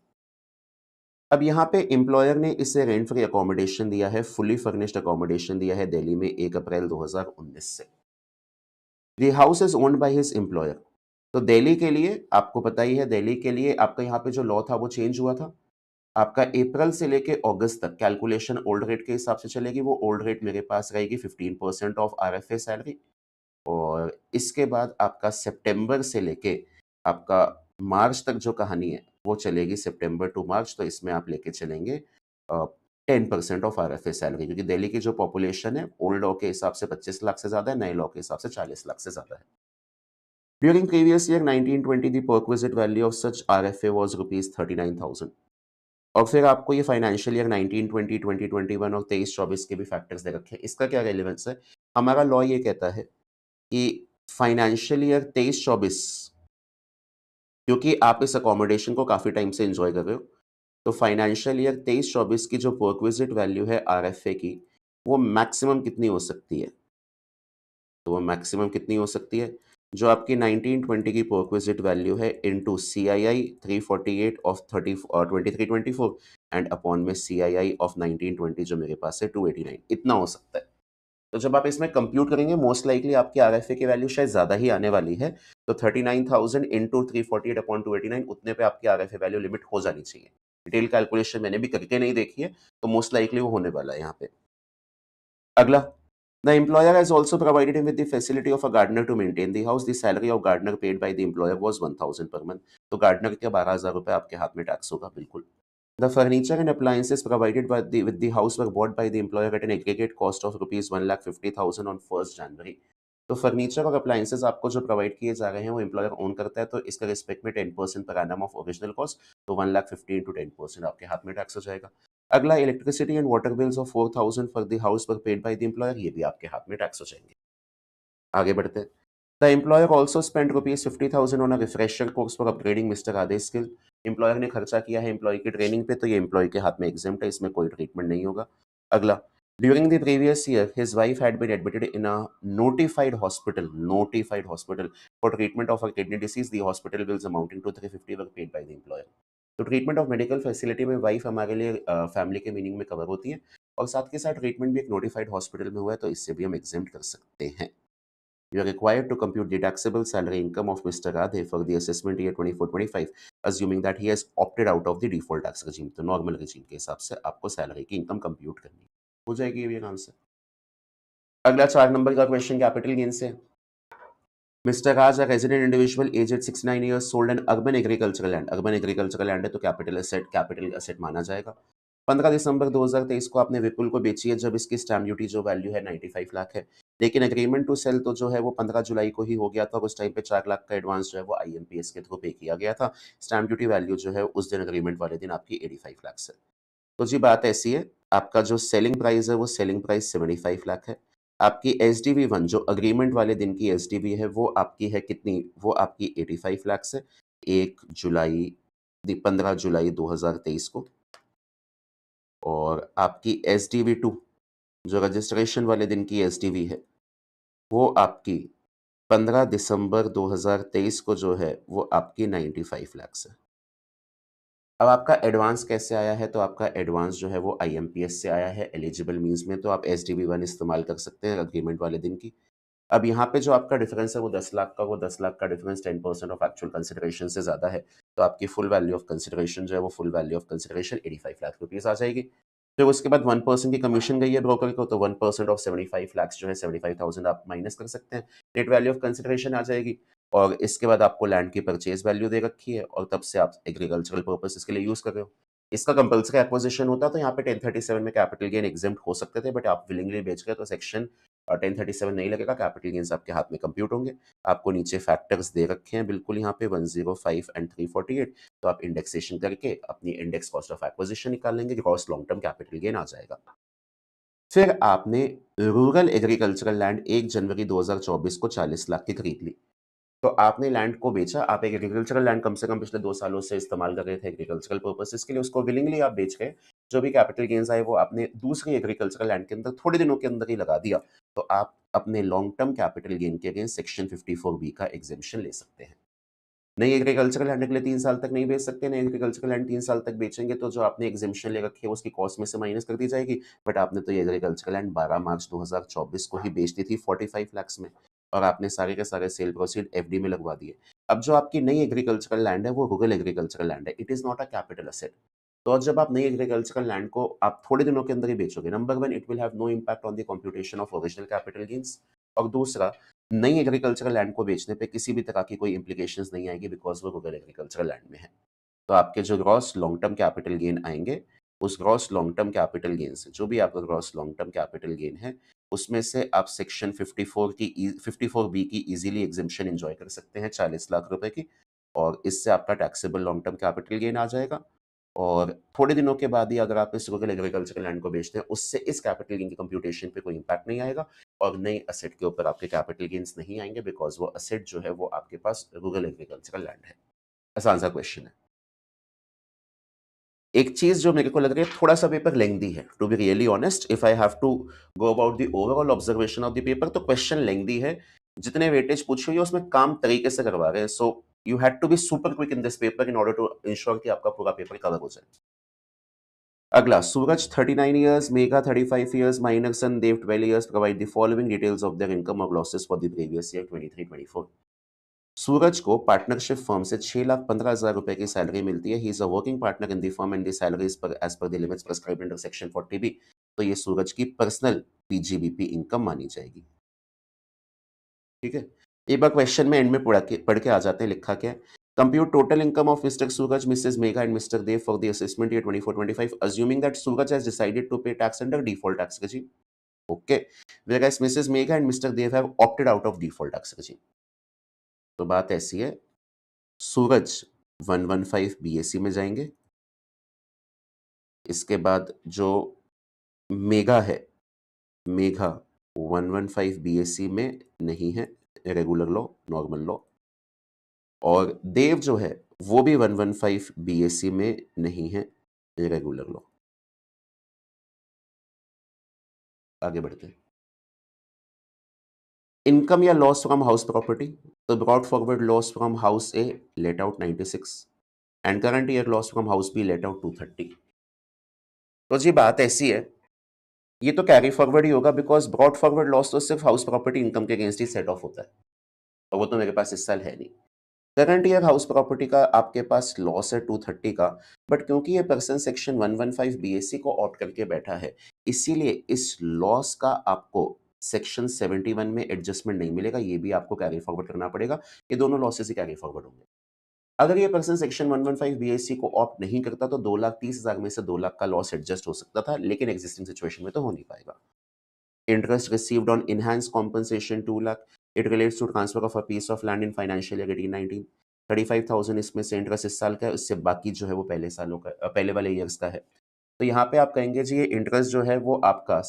अब यहाँ पे एम्प्लॉयर ने इसे रेंट फ्री अकोमोडेशन दिया है, फुली फर्निश्ड अकोमोडेशन दिया है दिल्ली में 1 अप्रैल 2019 से। The house is owned by his employer. तो दिल्ली के लिए आपको पता ही है, दिल्ली के लिए आपका यहाँ पे जो लॉ था वो चेंज हुआ था। आपका अप्रैल से लेके अगस्त तक कैलकुलेशन ओल्ड रेट के हिसाब से चलेगी। वो ओल्ड रेट मेरे पास रहेगी 15% ऑफ आरएफए सैलरी, और इसके बाद आपका सितंबर से लेके आपका मार्च तक जो कहानी है वो चलेगी सितंबर टू मार्च, तो इसमें आप लेके चलेंगे 10% ऑफ आरएफए सैलरी, क्योंकि दिल्ली की जो पॉपुलेशन है ओल्ड लॉ के हिसाब से 25 लाख से ज़्यादा है, नए लॉ के हिसाब से 40 लाख से ज़्यादा है। During previous year 1920 the perquisite value of such RFA was rupees 39,000। और फिर आपको ये फाइनेंशियल ईयर 1920, 2021 और 23-24 के भी फैक्टर्स दे रखे हैं। इसका क्या रेलेवेंस है? हमारा लॉ ये कहता है कि फाइनेंशियल ईयर 23-24, क्योंकि आप इस अकोमोडेशन को काफ़ी टाइम से एंजॉय कर रहे हो, तो फाइनेंशियल ईयर 23-24 की जो परक्विजिट वैल्यू है आरएफए की, वो मैक्सिमम कितनी हो सकती है? तो वो मैक्सिमम कितनी हो सकती है? जो आपकी 1920 की परक्विजिट वैल्यू है into CII 348 of 23-24 and upon में सीआईआई ऑफ 1920 जो मेरे पास है 289, इतना हो सकता है। तो जब आप इसमें कंप्यूट करेंगे मोस्ट लाइकली आपकी आरएफए की वैल्यू शायद ज़्यादा ही आने वाली है। तो 39,000 इंटू 348 अपॉन 289, उतने पे आपकी आरएफए वैल्यू लिमिट हो जानी चाहिए। डिटेल कैलकुलेशन मैंने भी करके नहीं देखी है, तो मोस्ट लाइकली वो होने वाला है यहाँ पे। अगला, the employer has also provided him with the facility of a gardener to maintain the house. The salary of gardener paid by the employer was 1,000 per month. तो gardener के 12,000 रुपए आपके हाथ में टैक्स होगा बिल्कुल। The furniture and appliances provided by with the house were bought by the employer at an aggregate cost of rupees 1,50,000 on 1st January. तो furniture और अप्लायंसेस आपको जो प्रोवाइड किए जा रहे हैं वो एम्प्लॉयर ओन करता है, तो इसका रिस्पेक्ट में 10% per annum of original cost, तो 1,50,000 इंटू 10% आपके हाथ में टैक्स हो जाएगा। अगला, electricity and water bills of 4,000 for the house were paid by the employer, ये भी आपके हाथ में टैक्स हो जाएंगे। आगे बढ़ते हैं। The employer also spend rupees 50,000 on a refresher course for upgrading mister Adesh skill. Employer ने खर्चा किया है एम्प्लॉय की ट्रेनिंग पे, तो ये एम्प्लॉय के हाथ में एग्जेम्प्ट है, इसमें कोई ट्रीटमेंट नहीं होगा। अगला, during the previous year his wife had been admitted in a notified hospital for treatment of a kidney disease. The hospital bills amounting to 350 were paid by the employer. तो treatment of medical facility में wife हमारे लिए family के meaning में cover होती है, और साथ के साथ ट्रीटमेंट भी एक नोटिफाइड हॉस्पिटल में हुआ है, तो इससे भी हम एग्जेम्प्ट कर सकते हैं। You are required to compute the taxable salary income of Mr. Radhe for the assessment year 24-25, assuming that he has opted out of the default tax regime. तो नॉर्मल regime के हिसाब से आपको सैलरी की income compute करनी है। हो जाएगी ये आंसर। अगला 4 नंबर का क्वेश्चन कैपिटल गेन से। Mister Raj, a resident individual aged 69 years, sold an urban agricultural land. Urban agricultural land है तो कैपिटल एसेट माना जाएगा। 15 दिसंबर 2023 को आपने विपुल को बेची है, जब इसकी स्टैम्प ड्यूटी जो वैल्यू है 95 लाख है। लेकिन एग्रीमेंट टू सेल तो जो है वो 15 जुलाई को ही हो गया था और उस टाइम पे 4 लाख का एडवांस जो है वो आईएमपीएस के थ्रू पे किया गया था। स्टैम्प ड्यूटी वैल्यू जो है उस दिन एग्रीमेंट वाले दिन आपकी 85 लाख है। तो जी बात ऐसी है, आपका जो सेलिंग प्राइस है वो सेलिंग प्राइस 75 लाख है। आपकी एसडीवी 1 जो एग्रीमेंट वाले दिन की एसडीवी है वो आपकी है कितनी? वो आपकी 85 लाख है। 1 जुलाई 15 जुलाई 2023 को। और आपकी एसडीवी 2 जो रजिस्ट्रेशन वाले दिन की एसडीवी है, वो आपकी 15 दिसंबर 2023 को जो है वो आपकी 95 लाख है। अब आपका एडवांस कैसे आया है? तो आपका एडवांस जो है वो आईएमपीएस से आया है एलिजिबल मीन्स में, तो आप एसडीवी 1 इस्तेमाल कर सकते हैं एग्रीमेंट वाले दिन की। अब यहाँ पे जो आपका डिफरेंस है वो 10 लाख का, वो 10 लाख का डिफरेंस 10% ऑफ एक्चुअल कंसिडरेशन से ज़्यादा है। तो आपकी फुल वैल्यू ऑफ कंसिडरेशन जो है वो full value of consideration 85 lakh rupees आ जाएगी। फिर उसके बाद 1% की कमीशन गई है ब्रोकर को, तो 1% ऑफ 75 लाख जो है 75,000 आप माइनस कर सकते हैं। नेट वैल्यू ऑफ कंसिडरेशन आ जाएगी। और इसके बाद आपको लैंड की परचेज वैल्यू दे रखी है और तब से आप एग्रीकल्चरल पर्पसेस के लिए यूज़ कर रहे हो। इसका कंपल्सरी एक्विजिशन होता तो यहाँ पे 1037 में कैपिटल गेन एग्जेम्प्ट हो सकते थे, बट आप विलिंगली बेच रहे तो सेक्शन 1037 नहीं लगेगा, कैपिटल गेन्स आपके हाथ में कंप्यूट होंगे। आपको नीचे फैक्टर्स दे रखे हैं बिल्कुल यहाँ पे 105 एंड 348, तो आप इंडेक्सेशन करके अपनी इंडेक्स कॉस्ट ऑफ एक्विजिशन निकाल लेंगे, gross long term capital gain आ जाएगा। फिर आपने रूरल एग्रीकल्चरल लैंड 1 जनवरी 2024 को 40 लाख की खरीद ली। तो आपने लैंड को बेचा, आप एक एग्रीकल्चरल लैंड कम से कम पिछले 2 सालों से इस्तेमाल कर रहे थे एग्रीकल्चरल पर्पसेस के लिए, उसको विलिंगली आप बेच गए। जो भी कैपिटल गेन्स आए वो आपने दूसरी एग्रीकल्चरल लैंड के अंदर थोड़े दिनों के अंदर ही लगा दिया। तो आप अपने लॉन्ग टर्म कैपिटल गेन के अगेंस्ट सेक्शन 54 बी का एग्जेम्पशन ले सकते हैं। नई एग्रीकल्चरल लैंड अगले 3 साल तक नहीं बेच सकते। नई एग्रीकल्चरल लैंड 3 साल तक बेचेंगे तो जो आपने एग्जेम्पशन ले रखी है उसकी कॉस्ट में से माइनस कर दी जाएगी। बट आपने तो ये एग्रीकल्चरल लैंड 12 मार्च 2024 को ही बेच दी थी 45 लाख में, और आपने सारे के सारे सेल प्रोसीड एफडी में लगवा दिए। अब जो आपकी नई एग्रीकल्चरल लैंड है वो रूरल एग्रीकल्चरल लैंड है, it is not a capital asset. तो और जब आप नई एग्रीकल्चरल लैंड को आप थोड़े दिनों के अंदर ही बेचोगे, number 1 it will have no impact on the computation of original capital gains, और दूसरा, नई एग्रीकल्चरल लैंड को बेचने पे किसी भी तरह की कोई इम्प्लीकेशंस नहीं आएगी बिकॉज़ वो रूरल एग्रीकल्चरल लैंड में है। तो आपके जो gross long term capital gain आएँगे, उस gross long term capital gain से, जो भी आपका gross long term capital gain है, उसमें से आप सेक्शन 54 बी की ईज़िली एग्जेम्पशन एन्जॉय कर सकते हैं 40 लाख रुपए की, और इससे आपका taxable long term capital gain आ जाएगा। और थोड़े दिनों के बाद ही अगर आप इस रूरल एग्रीकल्चरल लैंड को बेचते हैं, उससे इस कैपिटल गेन की कंप्यूटेशन पे कोई इम्पैक्ट नहीं आएगा, और नई एसेट के ऊपर आपके कैपिटल गेन्स नहीं आएंगे बिकॉज़ वो एसेट जो है वो आपके पास रूरल एग्रीकल्चरल लैंड है। आसान सा क्वेश्चन है। एक चीज़ जो मेरे को लग रही है थोड़ा-सा पेपर लेंथी है, to be really honest, if I have to go about the overall observation of the paper, तो क्वेश्चन लेंथी है। जितने वेटेज पूछी हुई है उसमें काम तरीके से करवा रहे हैं, so you had to be super quick in this paper in order to ensure कि आपका पूरा पेपर कवर हो जाए। अगला, Suraj 39 years, Megha 35 years, minor son Dev 12 years, provide the following details of their income और losses for the previous year 23-24। Suraj को partnership firm से 6,15,000 रुपए की सैलरी मिलती है। He is a working partner in the firm and the salary is per as per the limits prescribed under section 40 B. तो ये सूरज की पर्सनल पीजीबीपी इनकम मानी जाएगी। ठीक है। एक बार क्वेश्चन में एंड में पढ़ के आ जाते हैं, लिखा क्या है। Compute total income of mister Suraj, Mrs Megha and mister Dev for the assessment year 24-25, assuming that Suraj has decided to pay tax under default tax regime. Okay. Whereas Mrs. Megha and Mr. Dev have opted out of default tax regime. तो बात ऐसी है, सूरज 115 BSc में जाएंगे। इसके बाद जो मेघा है, मेघा 115 बीएससी में नहीं है, रेगुलर लॉ, नॉर्मल लॉ। और देव जो है वो भी 115 बीएससी में नहीं है, रेगुलर लॉ। आगे बढ़ते हैं। इनकम या लॉस फ्रॉम हाउस प्रॉपर्टी, तो brought forward loss from house A let out 96 and current year loss from house B let out 230। तो जी बात ऐसी है, ये तो कैरी फॉरवर्ड ही होगा बिकॉज ब्रॉट फॉरवर्ड लॉस तो सिर्फ हाउस प्रॉपर्टी इनकम के अगेंस्ट ही सेट ऑफ होता है, और वो तो मेरे पास इस साल है नहीं। करंट ईयर हाउस प्रॉपर्टी का आपके पास लॉस है 230 का, बट क्योंकि ये पर्सन सेक्शन 115 बीएससी को ऑप्ट करके बैठा है, इसीलिए इस लॉस का आपको सेक्शन 71 में एडजस्टमेंट नहीं मिलेगा, ये भी आपको कैरी फॉरवर्ड करना पड़ेगा। ये दोनों लॉसेस ही कैरी फॉरवर्ड होंगे। अगर ये पर्सन सेक्शन 115 बीएससी को ऑप्ट नहीं करता तो 2,30,000 में से 2 लाख का लॉस एडजस्ट हो सकता था, लेकिन एग्जिस्टिंग सिचुएशन में तो हो नहीं पाएगा। Interest received on enhanced compensation 2 lakh. It relates to transfer of a piece of land in financial year 18-19. 35,000 इसमें से इंटरेस्ट इस साल का है, उससे बाकी जो है वो पहले सालों का पहले वाले ईयर्स का है। तो यहाँ पे आप कहेंगे जी ये इंटरेस्ट जो है वो आपका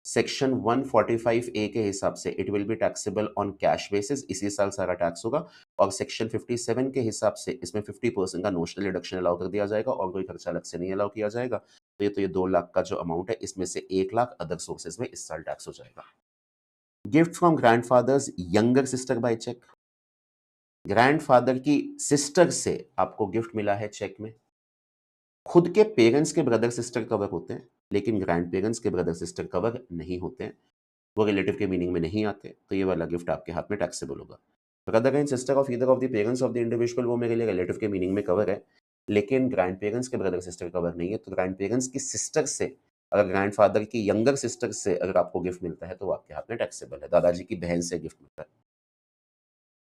सेक्शन 145 ए के हिसाब से it will be taxable on cash basis, इसी साल सारा टैक्स होगा। और सेक्शन 57 के हिसाब से इसमें 50% का नोशनल डिडक्शन अलाउ कर दिया जाएगा और कोई खर्चा अलग से नहीं अलाउ किया जाएगा। तो ये 2 लाख का जो अमाउंट है इसमें से 1 लाख अदर सोर्सेज में इस साल टैक्स हो जाएगा। Gift from grandfather's younger sister by cheque. Grandfather की सिस्टर से आपको गिफ्ट मिला है चेक में। खुद के पेरेंट्स के ब्रदर सिस्टर कवर होते हैं, लेकिन ग्रैंड पेरेंट्स के ब्रदर सिस्टर कवर नहीं होते हैं, वो रिलेटिव के मीनिंग में नहीं आते, तो ये वाला गिफ्ट आपके हाथ में टैक्सेबल होगा। Brother and sister of either of the parents of the individual वो मेरे लिए रिलेटिव के मीनिंग में कवर है, लेकिन ग्रैंड पेरेंट्स के ब्रदर सिस्टर कवर नहीं है। तो ग्रैंड पेरेंट्स की सिस्टर से, अगर ग्रैंडफादर की यंगर सिस्टर से अगर आपको गिफ्ट मिलता है तो वो आपके हाथ में टैक्सेबल है। दादाजी की बहन से गिफ्ट मिलता है।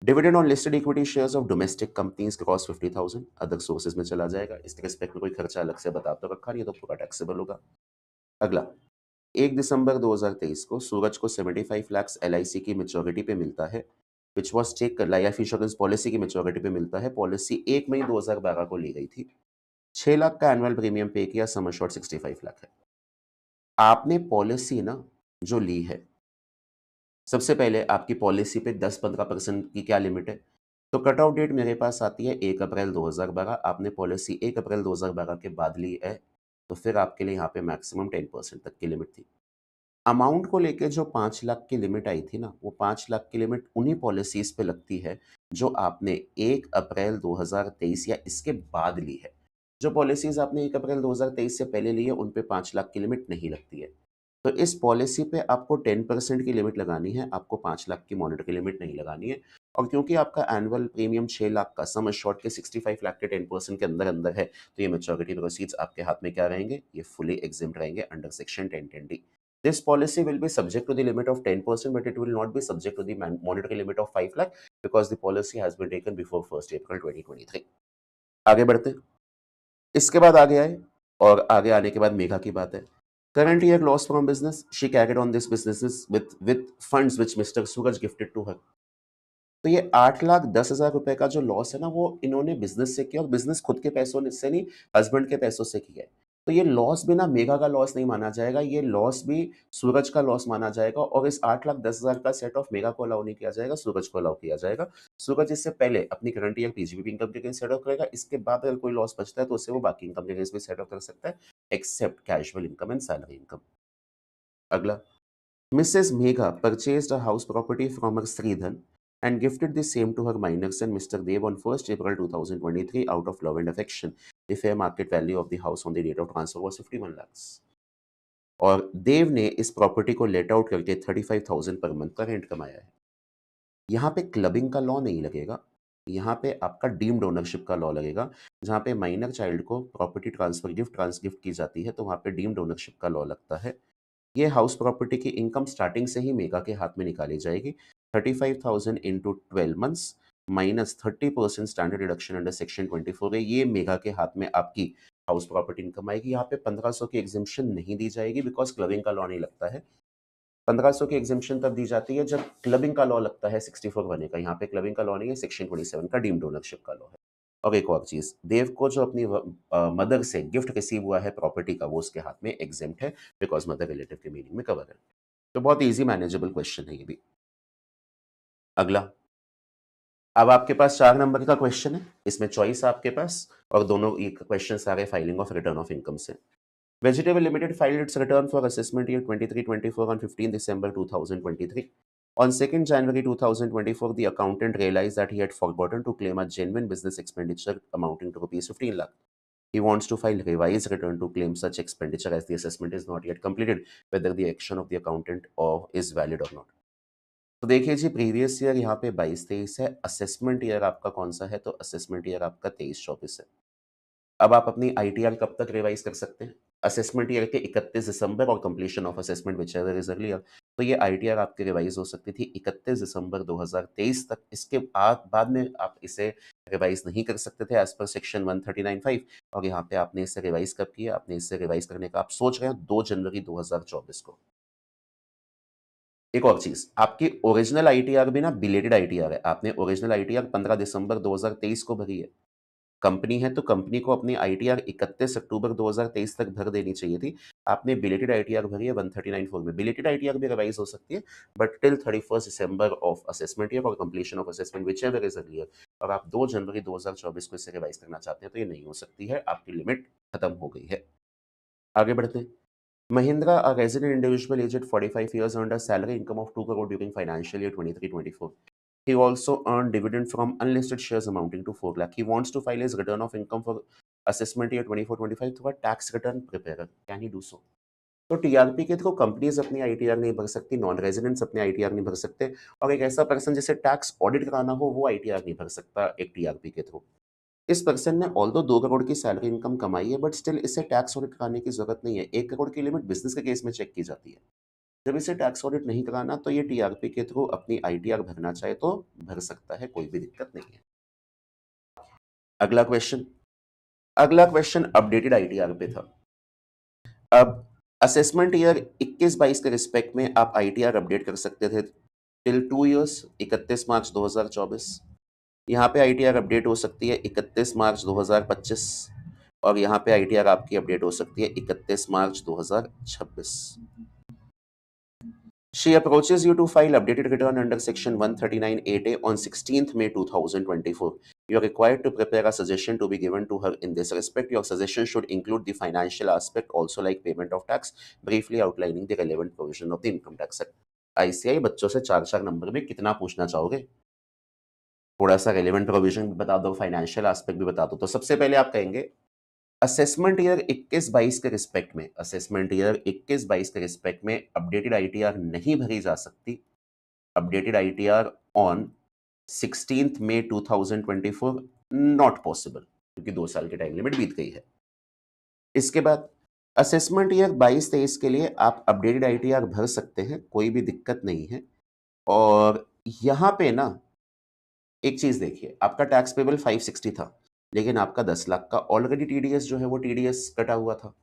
Dividend on listed equity shares of domestic companies cross 50,000 other sources में चला जाएगा। इसके रिस्पेक्ट में कोई खर्चा अलग से बता तो रखा नहीं है, तो पूरा टैक्सेबल होगा। अगला, 1 दिसंबर 2023 को सूरज को 75 लाख एलआईसी की मैच्योरिटी पे मिलता है, which was take life insurance policy की मैच्योरिटी पे मिलता है। पॉलिसी 1 मई 2012 को ली गई थी। 6 लाख का एनुअल प्रीमियम पे किया, सम अश्योर्ड 65 लाख है। आपने पॉलिसी ना जो ली है, सबसे पहले आपकी पॉलिसी पे 10-15% की क्या लिमिट है? तो कट ऑफ डेट मेरे पास आती है 1 अप्रैल 2012। आपने पॉलिसी 1 अप्रैल 2012 के बाद ली है, तो फिर आपके लिए यहाँ पे मैक्सिमम 10% तक की लिमिट थी। अमाउंट को लेके जो 5 लाख की लिमिट आई थी ना, वो 5 लाख की लिमिट उन्हीं पॉलिसीज़ पे लगती है, जो आपने 1 अप्रैल 2023 या इसके बाद ली है। जो पॉलिसीज़ आपने 1 अप्रैल 2023 से पहले ली है, उन पे 5 लाख की लिमिट नहीं लगती है। तो इस पॉलिसी पे आपको 10% की लिमिट लगानी है, आपको 5 लाख की मॉनिटरी लिमिट नहीं लगानी है। और क्योंकि आपका एनुअल प्रीमियम 6 लाख का सम एश्योर्ड के 65 लाख के 10% के अंदर-अंदर है, तो ये मैच्योरिटी प्रोसीड्स आपके हाथ में क्या रहेंगे? ये फुली एग्जेम्प्ट रहेंगे under section 1010D। This policy will be subject to the limit of 10%, but it will not be subject to the monetary limit of 5 lakh because the policy has been taken before 1st April 2023. आगे बढ़ते हैं। इसके बाद आगे आए, और आगे आने के बाद मेघा की बात है। Current year loss from business, she carried on this businesses with funds which Mr. Suraj gifted to her. तो ये 8,10,000 रुपए का जो लॉस है ना, वो इन्होंने बिजनेस से किया, और बिजनेस खुद के पैसों से नहीं, हस्बैंड के पैसों से किया है। तो ये लॉस भी ना मेघा का लॉस नहीं माना जाएगा, ये लॉस भी सूरज का लॉस माना जाएगा, और इस 8,10,000 का सेट ऑफ मेघा को अलाउ नहीं किया जाएगा, सूरज को अलाउ किया जाएगा। सूरज इससे पहले अपनी करंट ईयर पीजीबीपी इनकम के अगेंस्ट सेट ऑफ करेगा, इसके बाद अगर कोई लॉस बचता है तो उससे वो बाकी इनकम के अगेंस्ट भी सेट ऑफ कर सकता है, except casual income and salary income. अगला, Mrs. Megha purchased a house property from her Sridhan and gifted the same to her minor son Mr. Dev on 1st April 2023 out of love and affection. The fair market value of the house on the date of transfer was 51 lakhs. और देव ने इस property को let out करके 35,000 per month का rent कमाया है। यहाँ पे क्लबिंग का लॉ नहीं लगेगा, यहाँ पे आपका डीम्ड ओनरशिप का लॉ लगेगा। जहाँ पे माइनर चाइल्ड को प्रॉपर्टी ट्रांसफर गिफ्ट की जाती है, तो वहाँ पे डीम्ड ओनरशिप का लॉ लगता है। ये हाउस प्रॉपर्टी की इनकम स्टार्टिंग से ही मेघा के हाथ में निकाली जाएगी। 35,000 into 12 months minus 30% standard deduction under section 24 है, ये मेघा के हाथ में आपकी हाउस प्रॉपर्टी इनकम आएगी। यहाँ पे 1500 की एग्जिम्पशन नहीं दी जाएगी, बिकॉज क्लबिंग का लॉ नहीं लगता है। 1500 की एग्जिम्पशन तब दी जाती है जब क्लबिंग का लॉ लगता है 64 बने का। यहाँ पे क्लबिंग का लॉ नहीं है, सेक्शन 27 का डीम्ड ओनरशिप का लॉ है। और एक और चीज, देव को जो अपनी मदर से गिफ्ट रिसीव हुआ है प्रॉपर्टी का, वो उसके हाथ में एग्जेम्प्ट है, बिकॉज मदर रिलेटिव के मीनिंग में कवर है। तो बहुत इजी मैनेजेबल क्वेश्चन है ये भी। अगला, अब आपके पास 4 नंबर का क्वेश्चन है, इसमें चॉइस आपके पास, और दोनों ये क्वेश्चन सारे filing of return of income से। Vegetable Limited filed its return for assessment year 23-24 on 15 December 2023. On 2nd January 2024, the accountant realized that he had forgotten to claim a genuine business expenditure amounting to rupees 15 lakh. He wants to file revised return to claim such expenditure as the assessment is not yet completed, whether the action of the accountant is valid or not. तो देखिए जी, previous year यहाँ पे 22-23 है, assessment year आपका कौन सा है? तो असेसमेंट ईयर आपका 23-24 है। अब आप अपनी आईटीआर कब तक रिवाइज कर सकते हैं? असेसमेंट ईयर के 31 दिसंबर और completion of assessment whichever is earlier. तो ये आईटीआर आपकी रिवाइज हो सकती थी 31 दिसंबर 2023 तक। इसके बाद में आप इसे रिवाइज नहीं कर सकते थे एज पर सेक्शन 139(5), और यहाँ पे आपने इसे रिवाइज कब किया? आपने इसे रिवाइज करने का आप सोच रहे हैं 2 जनवरी 2024 को। एक और चीज, आपकी ओरिजिनल आईटीआर भी ना बिलेटेड आईटीआर है। आपने ओरिजिनल आईटीआर 15 दिसंबर 2023 को भरी है। कंपनी है तो कंपनी को अपनी आईटीआर 31 अक्टूबर 2023 तक भर देनी चाहिए थी। आपने बिलेटेड आईटीआर भरी है 139(4) में। बिलेटेड आईटीआर भी रिवाइज हो सकती है, but till 31 December of assessment year और completion of assessment whichever is earlier, और आप 2 जनवरी 2024 को इसे रिवाइज करना चाहते हैं तो ये नहीं हो सकती है, आपकी लिमिट खत्म हो गई है। आगे बढ़ते हैं। Mahindra, a resident individual aged 45 years, earned a salary income of 2 crore during financial year 23-24. He also earned dividend from unlisted shares amounting to 4 lakh. He wants to file his return of income for assessment year 24-25 through a tax return preparer. Can he do so? तो TRP के through companies अपनी ITR नहीं भर सकती, non residents अपने ITR नहीं भर सकते, और एक ऐसा पर्सन जिसे टैक्स ऑडिट कराना हो वो आईटीआर नहीं भर सकता एक टीआरपी के थ्रू। इस पर्सन ने ऑल्दो 2 करोड़ की सैलरी इनकम कमाई है, बट स्टिल इसे टैक्स ऑडिट कराने की जरूरत नहीं है। 1 करोड़ की लिमिट बिजनेस के केस में चेक की जाती है। जब इसे टैक्स ऑडिट नहीं कराना तो ये टीआरपी के थ्रू अपनी आईटीआर भरना चाहे तो भर सकता है, कोई भी दिक्कत नहीं है। अगला क्वेश्चन, अपडेटेड आईटीआर पे था। अब असेसमेंट ईयर 21-22 के रिस्पेक्ट में आप आईटीआर अपडेट कर सकते थे टिल 2 इयर्स 31 मार्च 2024। यहाँ पे आईटीआर अपडेट हो सकती है 31 मार्च 2025, और यहाँ पे आईटीआर आपकी अपडेट हो सकती है 31 मार्च 2026। She approaches you to file updated return under section 139(8)(a) on 16th May 2024. You are required to prepare a suggestion to be given to her in this respect. Your suggestion should include the financial aspect also like payment of tax, briefly outlining the relevant provision of the Income Tax Act. ICI बच्चों से 4 number में कितना पूछना चाहोगे? थोड़ा सा relevant provision भी बता दो, फाइनेंशियल एस्पेक्ट भी बता दो। तो सबसे पहले आप कहेंगे असेसमेंट ईयर 21-22 के रिस्पेक्ट में, असेसमेंट ईयर 21-22 के रिस्पेक्ट में अपडेटेड आईटीआर नहीं भरी जा सकती। Updated ITR on 16th May 2024 not possible, क्योंकि 2 साल की टाइम लिमिट बीत गई है। इसके बाद असेसमेंट ईयर 22-23 के लिए आप अपडेटेड आईटीआर भर सकते हैं, कोई भी दिक्कत नहीं है। और यहाँ पे ना एक चीज देखिए, आपका टैक्स पेबल 560 था, लेकिन आपका 10 लाख का ऑलरेडी टीडीएस जो है वो टीडीएस कटा हुआ था।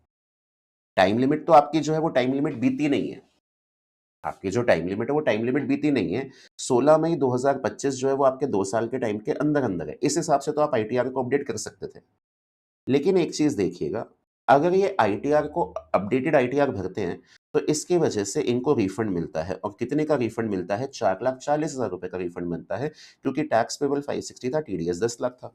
टाइम लिमिट तो आपकी जो है वो टाइम लिमिट बीती नहीं है। आपकी जो टाइम लिमिट है वो टाइम लिमिट बीती नहीं है। 16 मई 2025 जो है वो आपके 2 साल के टाइम के अंदर-अंदर है। इस हिसाब से तो आप आईटीआर को अपडेट कर सकते थे। लेकिन एक चीज देखिएगा, अगर ये आईटीआर को अपडेटेड आईटीआर भरते हैं तो इसकी वजह से इनको रिफंड मिलता है, और कितने का रिफंड मिलता है? 4,40,000 रुपए का रिफंड मिलता है, क्योंकि टैक्स पेबल 560 था, टीडीएस 10 लाख था।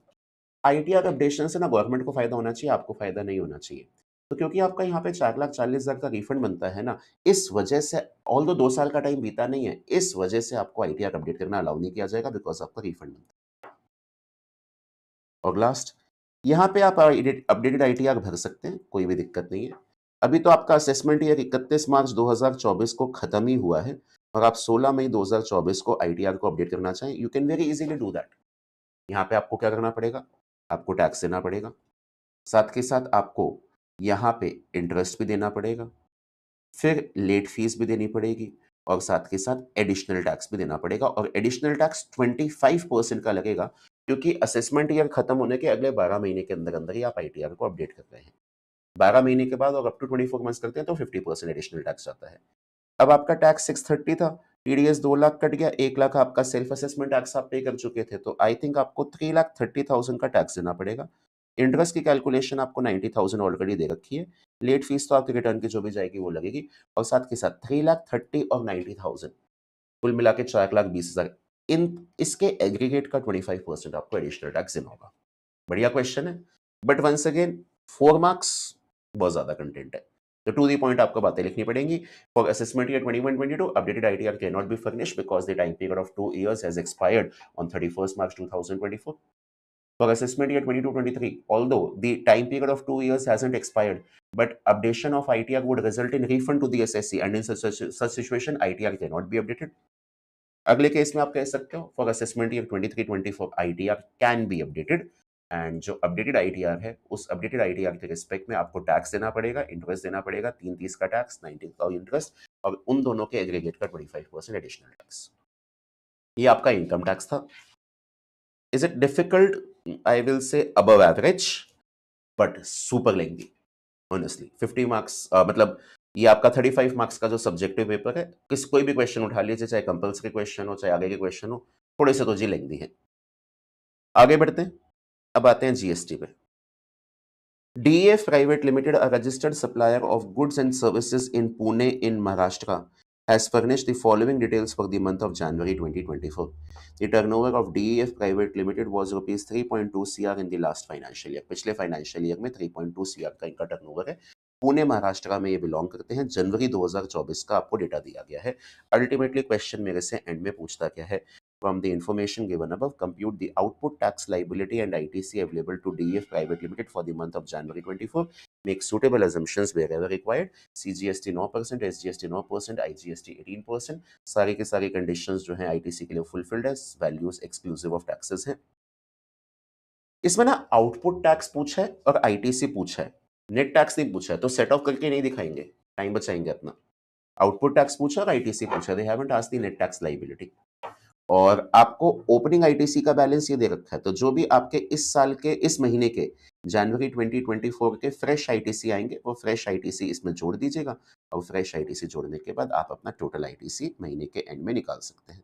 आईटीआर अपडेशन से ना गवर्नमेंट को फायदा होना चाहिए, आपको फायदा नहीं होना चाहिए। तो क्योंकि आपका यहाँ पे 4,40,000 का रिफंड बनता है ना, इस वजह से ऑल्दो 2 साल का टाइम बीता नहीं है, इस वजह से आपको आईटीआर अपडेट करना अलाउ नहीं किया जाएगा, बिकॉज आपका रिफंड बनता है। और लास्ट, यहाँ पे आप अपडेटेड आईटीआर भर सकते हैं, कोई भी दिक्कत नहीं है। अभी तो आपका असेसमेंट ईयर 31 मार्च 2024 को खत्म ही हुआ है, और आप 16 मई 2024 को आईटीआर को अपडेट करना चाहें, you can very easily do that. यहाँ पे आपको क्या करना पड़ेगा? आपको टैक्स देना पड़ेगा, साथ के साथ आपको यहाँ पे इंटरेस्ट भी देना पड़ेगा, फिर लेट फीस भी देनी पड़ेगी, और साथ के साथ एडिशनल टैक्स भी देना पड़ेगा। और एडिशनल टैक्स 25% का लगेगा, क्योंकि असेसमेंट ईयर खत्म होने के अगले 12 महीने के अंदर अंदर ही आप आईटीआर को अपडेट कर रहे हैं। 12 महीने के बाद और अप टू 24 मंथ्स करते हैं तो 50% एडिशनल टैक्स आता है। अब आपका टैक्स 630 था, टीडीएस 2 लाख कट गया, 1 लाख आपका सेल्फ असेसमेंट टैक्स आप पे कर चुके थे, तो आई थिंक आपको 3,30,000 का टैक्स देना पड़ेगा। इंटरेस्ट की कैलकुलेशन आपको 90,000 ऑलरेडी दे रखी है। लेट फीस तो आपके रिटर्न की जो भी जाएगी वो लगेगी, और साथ के साथ 3,30,000 और 90,000 कुल मिला के 4,20,000, इन इसके एग्रीगेट का 25% आपको एडिशनल टैक्स देना होगा। बढ़िया क्वेश्चन है, बट वंस अगेन 4 मार्क्स बहुत ज्यादा कंटेंट है, तो टू दी पॉइंट आपको बातें लिखनी पड़ेंगी। For assessment year 21-22 updated ITR can not be furnished because the time period of 2 years has expired on 31st March 2024. For assessment year 22-23, although the time period of 2 years hasn't expired, but updation of ITR would result in refund to the SSC, and in such situation ITR cannot be updated. अगले case में आप कह सकते हो for assessment year 23-24 ITR can be updated, and जो updated ITR है उस updated ITR के रिस्पेक्ट में आपको टैक्स देना पड़ेगा, इंटरेस्ट देना पड़ेगा, 330 का टैक्स, 19 का इंटरेस्ट, और उन दोनों के एग्रीगेट का 25% एडिशनल टैक्स। ये आपका इनकम टैक्स था। Is it difficult I will say above average, but super lengthy. Honestly 50 marks मतलब ये आपका 35 मार्क्स का जो सब्जेक्टिव पेपर है, कोई भी क्वेश्चन उठा लीजिए, चाहे कंपल्सरी क्वेश्चन हो, चाहे आगे के क्वेश्चन हो, थोड़े से तो जी लेंदी है। आगे बढ़ते हैं, अब आते हैं जीएसटी पे। DEF Private Limited, a registered supplier of goods and services in Pune in Maharashtra, has furnished the following details for the month of January 2024. The turnover of DEF Private Limited was rupees 3.2 CR in the last financial year. पिछले financial year में 3.2 CR का इनका turnover है। पुणे महाराष्ट्र में ये belong करते हैं। जनवरी 2024 का आपको डेटा दिया गया है। अल्टीमेटली क्वेश्चन मेरे से एंड में पूछता क्या है, from the information given above, compute the output tax liability and ITC available to DEF Private Limited for the month of January 24. Make suitable assumptions wherever required. CGST 9%, SGST 9%, IGST 18%. सारी की सारी conditions जो हैं ITC के लिए fulfilled है, values exclusive of taxes हैं। इसमें ना आउटपुट टैक्स पूछा है और आईटीसी पूछा है, नेट टैक्स नहीं पूछा है, तो सेट ऑफ करके नहीं दिखाएंगे, टाइम बचाएंगे अपना। आउटपुट टैक्स पूछा और आईटीसी पूछा, they haven't asked the net tax liability. और आपको ओपनिंग आईटीसी का बैलेंस ये दे रखा है, तो जो भी आपके इस साल के इस महीने के जनवरी 2024 के फ्रेश आईटीसी आएंगे, वो फ्रेश आईटीसी इसमें जोड़ दीजिएगा और फ्रेश आईटीसी जोड़ने के बाद आप अपना टोटल आईटीसी महीने के एंड में निकाल सकते हैं।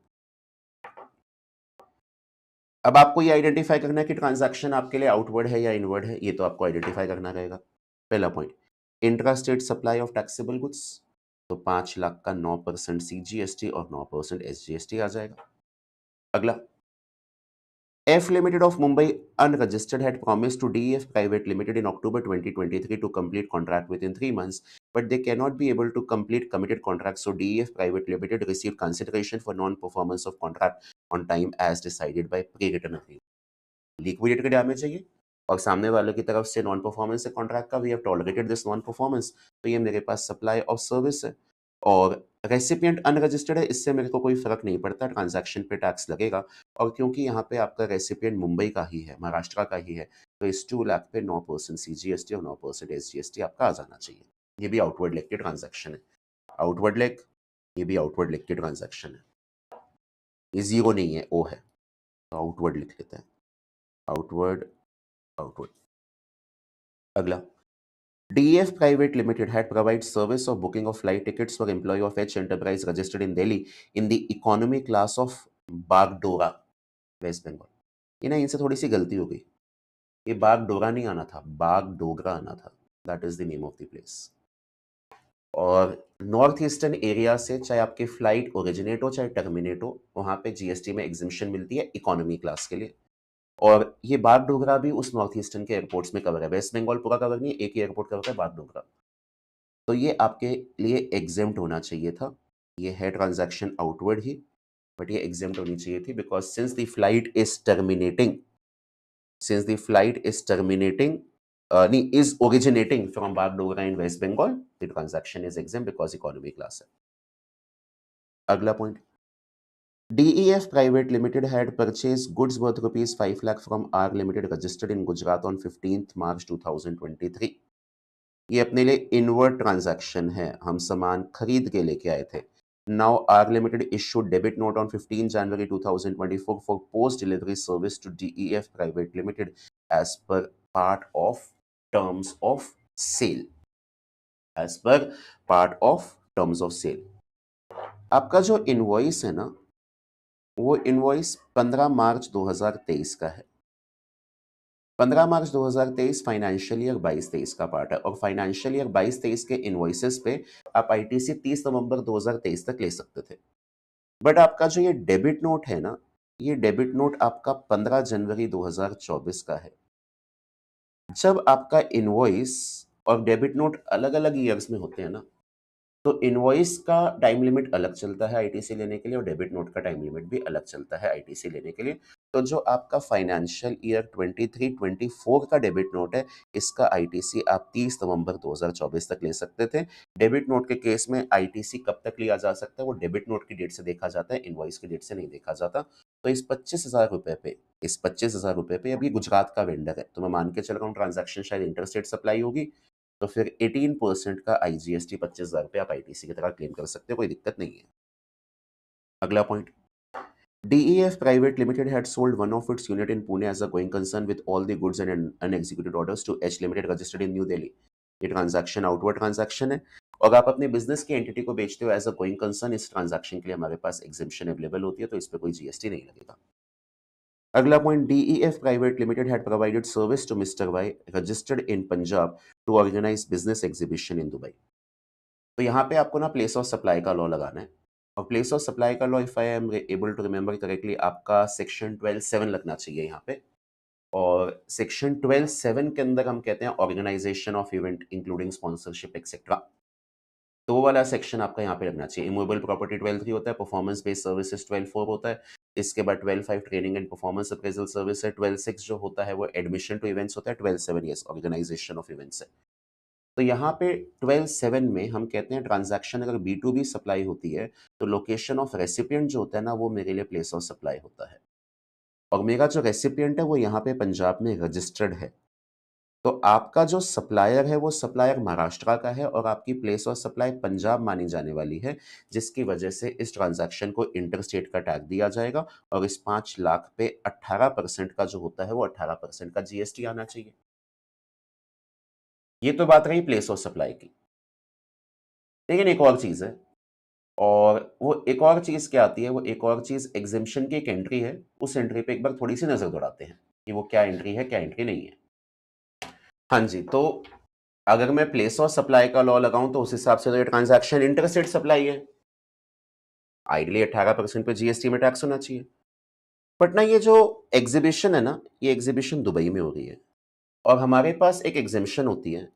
अब आपको ये आइडेंटिफाई करना है कि ट्रांजैक्शन आपके लिए आउटवर्ड है या इनवर्ड है, ये तो आपको आइडेंटिफाई करना रहेगा। पहला point, intra state supply of taxable goods, तो 5 लाख का 9% सीजीएसटी और 9% एसजीएसटी आ जाएगा। अगला, F Limited of Mumbai unregistered had promised to DEF Private Limited in October 2023 to complete contract within 3 months, but they cannot be able to complete committed contracts, so DEF Private Limited received consideration for non-performance of contract on time as decided by pre-written agreement. Liquidated damage है ये, और सामने वालों की तरफ से non performance है contract का, we have tolerated this non performance, तो ये मेरे पास सप्लाई ऑफ सर्विस है। और रेसिपिएंट अनरजिस्टर्ड है, इससे मेरे को कोई फर्क नहीं पड़ता, ट्रांजैक्शन पे टैक्स लगेगा। और क्योंकि यहाँ पे आपका रेसिपिएंट मुंबई का ही है, महाराष्ट्र का ही है, तो इस 2 लाख पे 9% सीजीएसटी और 9% एसजीएसटी आपका आ जाना चाहिए। ये भी आउटवर्ड लेग की ट्रांजैक्शन है। आउटवर्ड लेग, ये भी आउटवर्ड लेग की ट्रांजैक्शन है। ये जीरो नहीं है, ओ है, तो आउटवर्ड लिख लेते हैं, आउटवर्ड आउटवर्ड। अगला, DEF Private Limited had provided service of booking of flight tickets for employee of H Enterprise registered in Delhi in the economy class of Bagdogra, West Bengal. ये ना इनसे थोड़ी सी गलती हो गई, ये बागडोरा नहीं आना था, बागडोगरा आना था। That is the name of the place. और नॉर्थ ईस्टर्न एरिया से चाहे आपकी फ्लाइट ओरिजिनेट हो चाहे टर्मिनेट हो, वहां पे जीएसटी में एग्जिबिशन मिलती है इकोनॉमी क्लास के लिए। और ये बागडोगरा भी उस नॉर्थ ईस्टर्न के एयरपोर्ट्स में कवर है, वेस्ट बंगाल पूरा कवर नहीं, एक ही एयरपोर्ट कवर है, बागडोगरा। तो ये आपके लिए एग्जेम्प्ट होना चाहिए था। ये है ट्रांजैक्शन आउटवर्ड ही, बट ये एग्जेम्प्ट होनी चाहिए थी, because since the flight is terminating, since the flight is terminating, is originating from Bagdogra in West Bengal, the transaction is exempt because economy class है। अगला point, DEF Private Limited had purchased goods worth rupees 5 lakh from R Limited registered in Gujarat on 15th March 2023। ये अपने लिए inward transaction है, हम सामान खरीद के लेके आए थे। Now R Limited issued debit note on 15 January 2024 for post delivery service to DEF Private Limited as per part of terms of sale, as per part of terms of sale। आपका जो इनवॉइस है ना, वो invoice 15 मार्च 2023 का है। 15 मार्च 2023 financial year 22-23 का part है, और फाइनेंशियल ईयर 22-23 के इनवॉइसेस पे आप आईटीसी 30 नवंबर 2023 तक ले सकते थे। बट आपका जो ये डेबिट नोट है ना, ये डेबिट नोट आपका 15 जनवरी 2024 का है। जब आपका इनवॉइस और डेबिट नोट अलग अलग ईयर्स में होते हैं ना, तो इनवॉइस का टाइम लिमिट अलग चलता है आईटीसी लेने के लिए, और डेबिट नोट का टाइम लिमिट भी अलग चलता है आईटीसी लेने के लिए। तो जो आपका फाइनेंशियल ईयर 23-24 का डेबिट नोट है, इसका आईटीसी आप 30 नवंबर 2024 तक ले सकते थे। डेबिट नोट के केस में आईटीसी कब तक लिया जा सकता है, वो डेबिट नोट की डेट से देखा जाता है, इनवॉइस की डेट से नहीं देखा जाता। तो इस 25,000 रुपए पे, अभी गुजरात का वेंडर है, तो मैं मान के चल रहा हूँ ट्रांजैक्शन शायद इंटरस्टेट सप्लाई होगी, तो फिर 18% का आईजीएसटी 25,000 रुपये आप आईटीसी की तरह क्लेम कर सकते हो, कोई दिक्कत नहीं है। अगला point, DEF Private Limited had sold one of its unit in Pune as a going concern with all the goods and unexecuted orders to H Limited registered in New Delhi. ये transaction outward transaction है और आप अपने business की entity को बेचते हो as a going concern, इस ट्रांजैक्शन के लिए हमारे पास एग्जिबिशन अवेलेबल होती है, तो इस पर कोई जीएसटी नहीं लगेगा। अगला point, DEF private limited had provided service to mister Y registered in Punjab to organise business exhibition in Dubai. तो यहाँ पे आपको ना प्लेस ऑफ सप्लाई का लॉ लगाना है, और प्लेस ऑफ सप्लाई का law, if I am able to remember correctly, आपका सेक्शन 12(7) लगना चाहिए यहाँ पे। और सेक्शन 12(7) के अंदर हम कहते हैं organisation of event including sponsorship etcetera, तो वो वाला सेक्शन आपका यहाँ पे लगना चाहिए। इमूवेबल प्रॉपर्टी 12(3) होता है, परफॉर्मेंस बेस्ड सर्विसेज 12(4) होता है, इसके बाद 12(5) training and performance appraisal service है, 12(6) जो होता है वो एडमिशन टू इवेंट्स होता है, 12(7) यस ऑर्गेनाइजेशन ऑफ इवेंट्स है। तो यहाँ पे 12(7) में हम कहते हैं ट्रांजैक्शन अगर B2B सप्लाई होती है तो लोकेशन ऑफ रेसिपिएंट जो होता है ना, वो मेरे लिए प्लेस ऑफ सप्लाई होता है, और मेरा जो रेसिपिएंट है वो यहाँ पे पंजाब में रजिस्टर्ड है। तो आपका जो सप्लायर है वो सप्लायर महाराष्ट्र का है और आपकी प्लेस ऑफ सप्लाई पंजाब मानी जाने वाली है, जिसकी वजह से इस ट्रांजैक्शन को इंटरस्टेट का टैग दिया जाएगा और इस 5 लाख पे 18% का जो होता है वो 18% का जीएसटी आना चाहिए। ये तो बात रही प्लेस ऑफ सप्लाई की। लेकिन एक और चीज है, और वो एक और चीज क्या आती है, वो एक और चीज एग्जिबिशन की एक एंट्री है, उस एंट्री पे एक बार थोड़ी सी नजर दौड़ाते हैं कि वो क्या एंट्री है क्या एंट्री नहीं है। हाँ जी, तो अगर मैं प्लेस ऑफ सप्लाई का लॉ लगाऊं तो उस हिसाब से तो ये ट्रांजैक्शन इंटरस्टेट सप्लाई है, आइडियली 18% पे जीएसटी में टैक्स होना चाहिए। बट ना ये जो एग्जीबिशन है ना, ये एग्जीबिशन दुबई में हो रही है और हमारे पास एक एग्जेम्पशन होती है।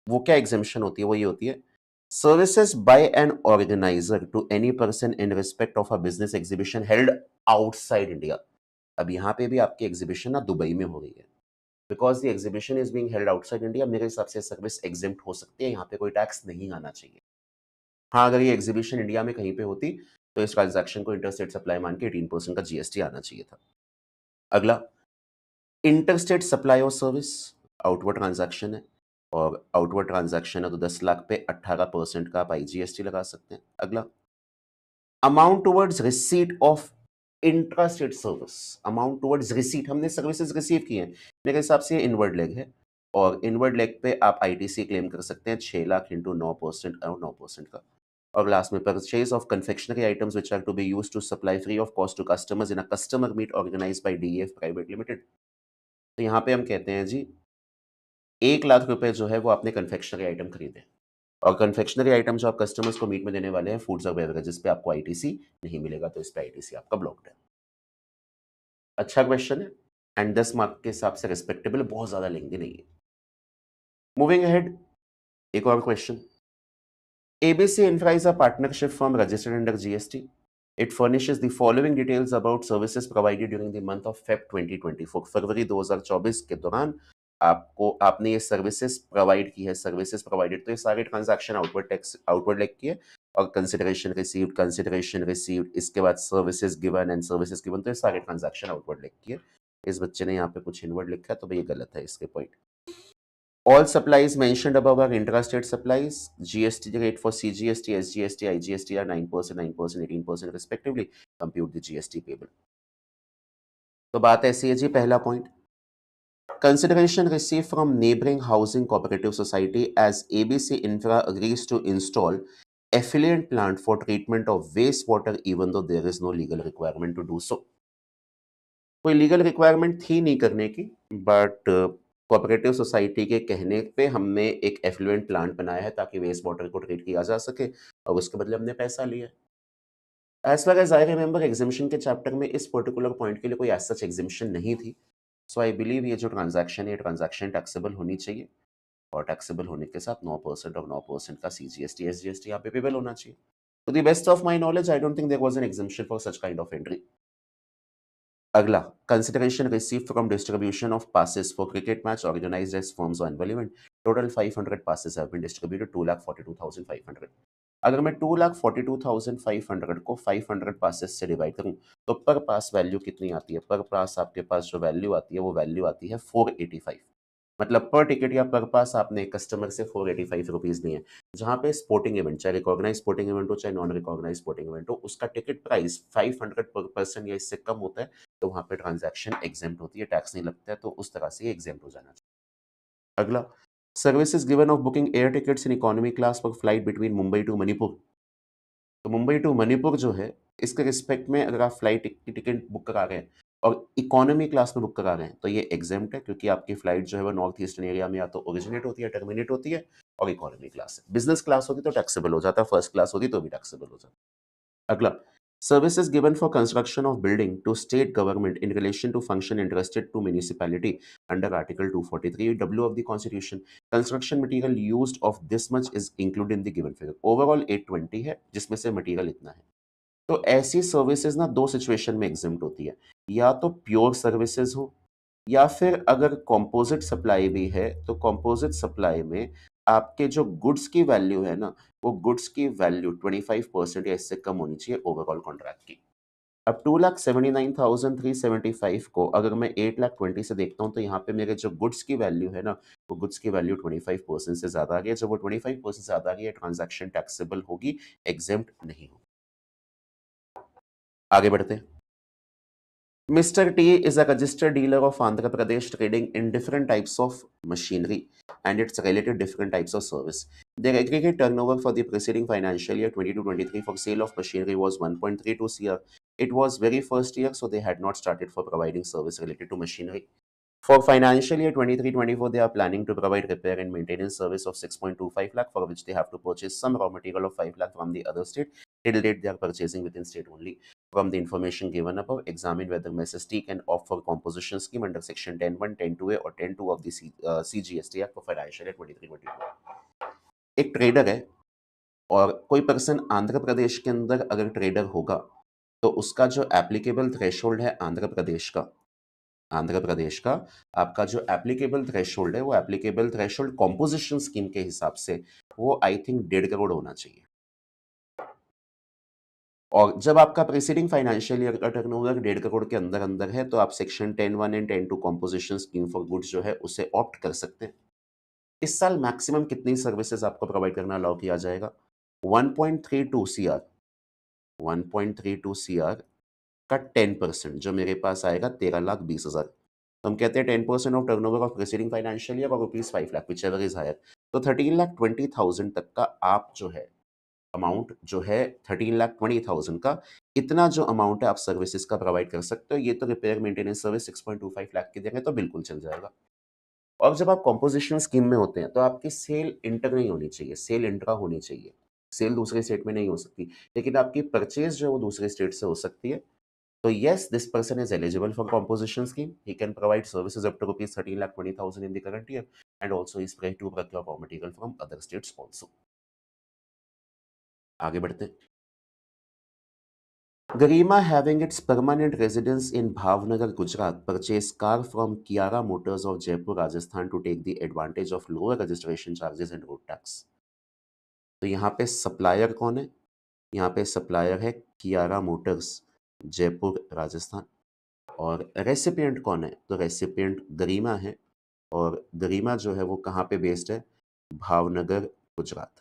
वो क्या एग्जेम्पशन होती है, वो ये होती है, services by an organiser to any person in respect of a business exhibition held outside India. अब यहाँ पे भी आपकी एग्जीबिशन ना दुबई में हो रही है, because the exhibition is being held outside India. मेरे हिसाब से सर्विस एग्जेम्प्ट हो सकती है, यहाँ पे कोई टैक्स नहीं आना चाहिए। हाँ, अगर ये एग्जीबिशन इंडिया में कहीं पे होती तो इस ट्रांजैक्शन को इंटरस्टेट सप्लाई मान के 18% का जीएसटी आना चाहिए था। अगला, इंटरस्टेट सप्लाई और सर्विस आउटवर्ड ट्रांजैक्शन है, और आउटवर्ड ट्रांजैक्शन है तो 10 लाख पे 18% का आप आईजीएसटी लगा सकते हैं। अगला, amount towards receipt of intrastate service, amount towards receipt, हमने सर्विसेज रिसीव की हैं, मेरे हिसाब से इनवर्ड लेग है, और इनवर्ड लेग पे आप आईटीसी क्लेम कर सकते हैं 6 लाख इंटू 9% और 9% का। और लास्ट में, purchase of confectionery items which are to be used to supply free of cost to customers in a customer meet organised by DF private limited. तो यहाँ पे हम कहते हैं जी 1 लाख रुपए जो है वो आपने कन्फेक्शनरी आइटम खरीदे, और कन्फेक्शनरी आइटम जो आप कस्टमर्स को मीट में देने वाले हैं फूड्स और बेवरेजेस पे आपको आईटीसी नहीं मिलेगा, तो इस पे आईटीसी आपका ब्लॉक्ड है। अच्छा क्वेश्चन है एंड 10 मार्क के हिसाब से रिस्पेक्टेबल, बहुत ज्यादा लेंगे नहीं है। मूविंग अहेड, एक और question, ABC Infra is a partnership firm registered under GST. It furnishes the following details about services provided during the month of Feb 2024. फरवरी 2024 के दौरान आपने ये सर्विसेज प्रोवाइड की है, सर्विसेज प्रोवाइडेड, तो ये सारे transaction outward tax outward leg की है, और कंसिडरेशन रिसीव्ड, इसके बाद services given and services given, तो ये सारे ट्रांजैक्शन आउटवर्ड लेग की है। इस बच्चे ने यहाँ पे कुछ इनवर्ड लिखा है तो भाई ये गलत है इसके point. All supplies mentioned above are intrastate supplies. GST rate for CGST, SGST, IGST are 9%, 9%, 18% respectively. Compute the GST payable. तो बात ऐसी है जी, पहला point, consideration received from neighboring housing cooperative society as ABC Infra agrees to install effluent plant for treatment of wastewater even though there is no legal requirement to do so. कोई legal requirement थी नहीं करने की, but cooperative society के कहने पे हमने एक एफ्लुएंट प्लांट बनाया है ताकि वेस्ट वाटर को ट्रीट किया जा सके, और उसके बदले हमने पैसा लिया। As far as I remember exhibition के चैप्टर में इस पर्टिकुलर पॉइंट के लिए कोई एज सच एग्जिबिशन नहीं थी, सो आई बिलीव ये जो ट्रांजैक्शन है, ये ट्रांजैक्शन टैक्सेबल होनी चाहिए, और टैक्सेबल होने के साथ 9% और 9% का CGST SGST यहाँ पे पेबल होना चाहिए। To the best of my knowledge I don't think there was an exhibition for such kind of entry. अगला, consideration received from distribution of passes for cricket match organized as firms or annual event. Total 500 passes have been distributed, 2,42,500. अगर मैं 2,42,500 को 500 passes से divide करूं तो पर पास value कितनी आती है? पर पास आपके पास जो वैल्यू आती है वो वैल्यू आती है 485। मतलब पर टिकट या पर पास आपने कस्टमर से 485 रुपीज़ लिए हैं। जहाँ पे स्पोर्टिंग इवेंट, चाहे रिकॉग्नाइज्ड स्पोर्टिंग इवेंट हो, चाहे नॉन रिकॉग्नाइज्ड स्पोर्टिंग इवेंट हो, उसका टिकट प्राइस 500 पर पर्सन या इससे कम होता है, तो वहाँ पे ट्रांज़ैक्शन एग्ज़ेम्प्ट होती है, टैक्स नहीं लगता है, तो उस तरह से ये एग्ज़ेम्प्ट हो जाना चाहिए। अगला, services given of booking air tickets in economy class for flight between Mumbai to Manipur. तो मुंबई टू मणिपुर जो है, इसके रिस्पेक्ट में अगर आप फ्लाइट की टिकट बुक करा रहे हैं और इकोनॉमी क्लास में बुक करा रहे हैं, तो ये एग्जेम्प्ट है, क्योंकि आपकी फ्लाइट जो है वो नॉर्थ ईस्टर्न एरिया में या तो ओरिजिनेट होती है, टर्मिनेट होती है, और इकोनॉमी क्लास है। बिजनेस क्लास होती तो टैक्सेबल हो जाता, फर्स्ट क्लास होती तो भी टैक्सेबल हो जाता। अगला, services given for construction of building to state government in relation to function interested to municipality under article 243 W of the constitution, construction material used of this much is included in the given figure. Overall 820 है, जिसमें से material इतना है। तो ऐसी services ना दो situation में एग्जिम्ट होती है, या तो प्योर सर्विसेज हो, या फिर अगर कंपोजिट सप्लाई भी है, तो कंपोजिट सप्लाई में आपके जो गुड्स की वैल्यू है ना, वो गुड्स की वैल्यू 25% या इससे कम होनी चाहिए ओवरऑल कॉन्ट्रैक्ट की। अब 2,79,375 को अगर मैं 8,20,000 से देखता हूँ, तो यहाँ पे मेरे जो गुड्स की वैल्यू है ना, वो गुड्स की वैल्यू 25% से ज़्यादा आ गई है। जब वो 25% से ज़्यादा आ गई है, ट्रांजैक्शन टैक्सेबल होगी, एग्जेम्प्ट नहीं होगी। आगे बढ़ते हैं। Mr. T is a registered dealer of Andhra Pradesh trading in different types of machinery and its related different types of service. Their aggregate turnover for the preceding financial year 22-23 for sale of machinery was 1.32 CR. It was very first year, so they had not started for providing service related to machinery. For financial year 23-24, they are planning to provide repair and maintenance service of 6.25 lakh, for which they have to purchase some raw material of 5 lakh from the other state. Till date, they are purchasing within state only. From the information given above, examine whether Mrs. T can opt for composition scheme under section 10(1), 10(2)(a) or 10(2) of the CGST Act for financial year 23-24. एक trader है और कोई person Andhra Pradesh के अंदर अगर trader होगा, तो उसका जो एप्लीकेबल थ्रेशोल्ड है आंध्र प्रदेश का आपका जो एप्लीकेबल थ्रेशोल्ड है, वो एप्लीकेबल थ्रेशोल्ड कॉम्पोजिशन स्कीम के हिसाब से वो आई थिंक 1.5 करोड़ होना चाहिए। और जब आपका प्रीसीडिंग फाइनेंशियल ईयर का टर्नओवर 1.5 करोड़ के अंदर अंदर है, तो आप section 10(1) and 10(2) composition scheme for goods जो है उसे ऑप्ट कर सकते हैं। इस साल मैक्सिमम कितनी सर्विसेज आपको प्रोवाइड करना अलाउ किया जाएगा? 1.32 सीआर 1.32 सीआर का 10% जो मेरे पास आएगा 13,20,000। तो हम कहते हैं 10% of turnover of preceding financial year और ₹5 लाख, व्हिचएवर इज हायर। तो 13,20,000 तक का आप जो है अमाउंट जो है 13,20,000 का, इतना जो अमाउंट है आप सर्विसेज का प्रोवाइड कर सकते हो। ये तो रिपेयर मेंटेनेंस सर्विस 6.25 लाख की देंगे तो बिल्कुल चल जाएगा। और जब आप कॉम्पोजिशन स्कीम में होते हैं, तो आपकी सेल इंटर नहीं होनी चाहिए, सेल इंट्रा होनी चाहिए। सेल दूसरे स्टेट में नहीं हो सकती, लेकिन आपकी परचेज जो है वो दूसरे स्टेट से हो सकती है। तो yes, this person is eligible for composition scheme. He can provide services up to rupees 13,20,000 in the current year and also is free to procure raw material from other states also. आगे बढ़ते हैं। Garima, having its permanent residence in Bhavnagar, Gujarat, purchased car from Kiara Motors of Jaipur, Rajasthan to take the advantage of lower registration charges and road tax. तो यहाँ पे supplier कौन है? यहाँ पे सप्लायर है कियारा मोटर्स, जयपुर, राजस्थान। और रेसिपिएंट कौन है? तो रेसिपिएंट गरिमा है, और गरिमा जो है वो कहाँ पे बेस्ड है? Bhavnagar, Gujarat.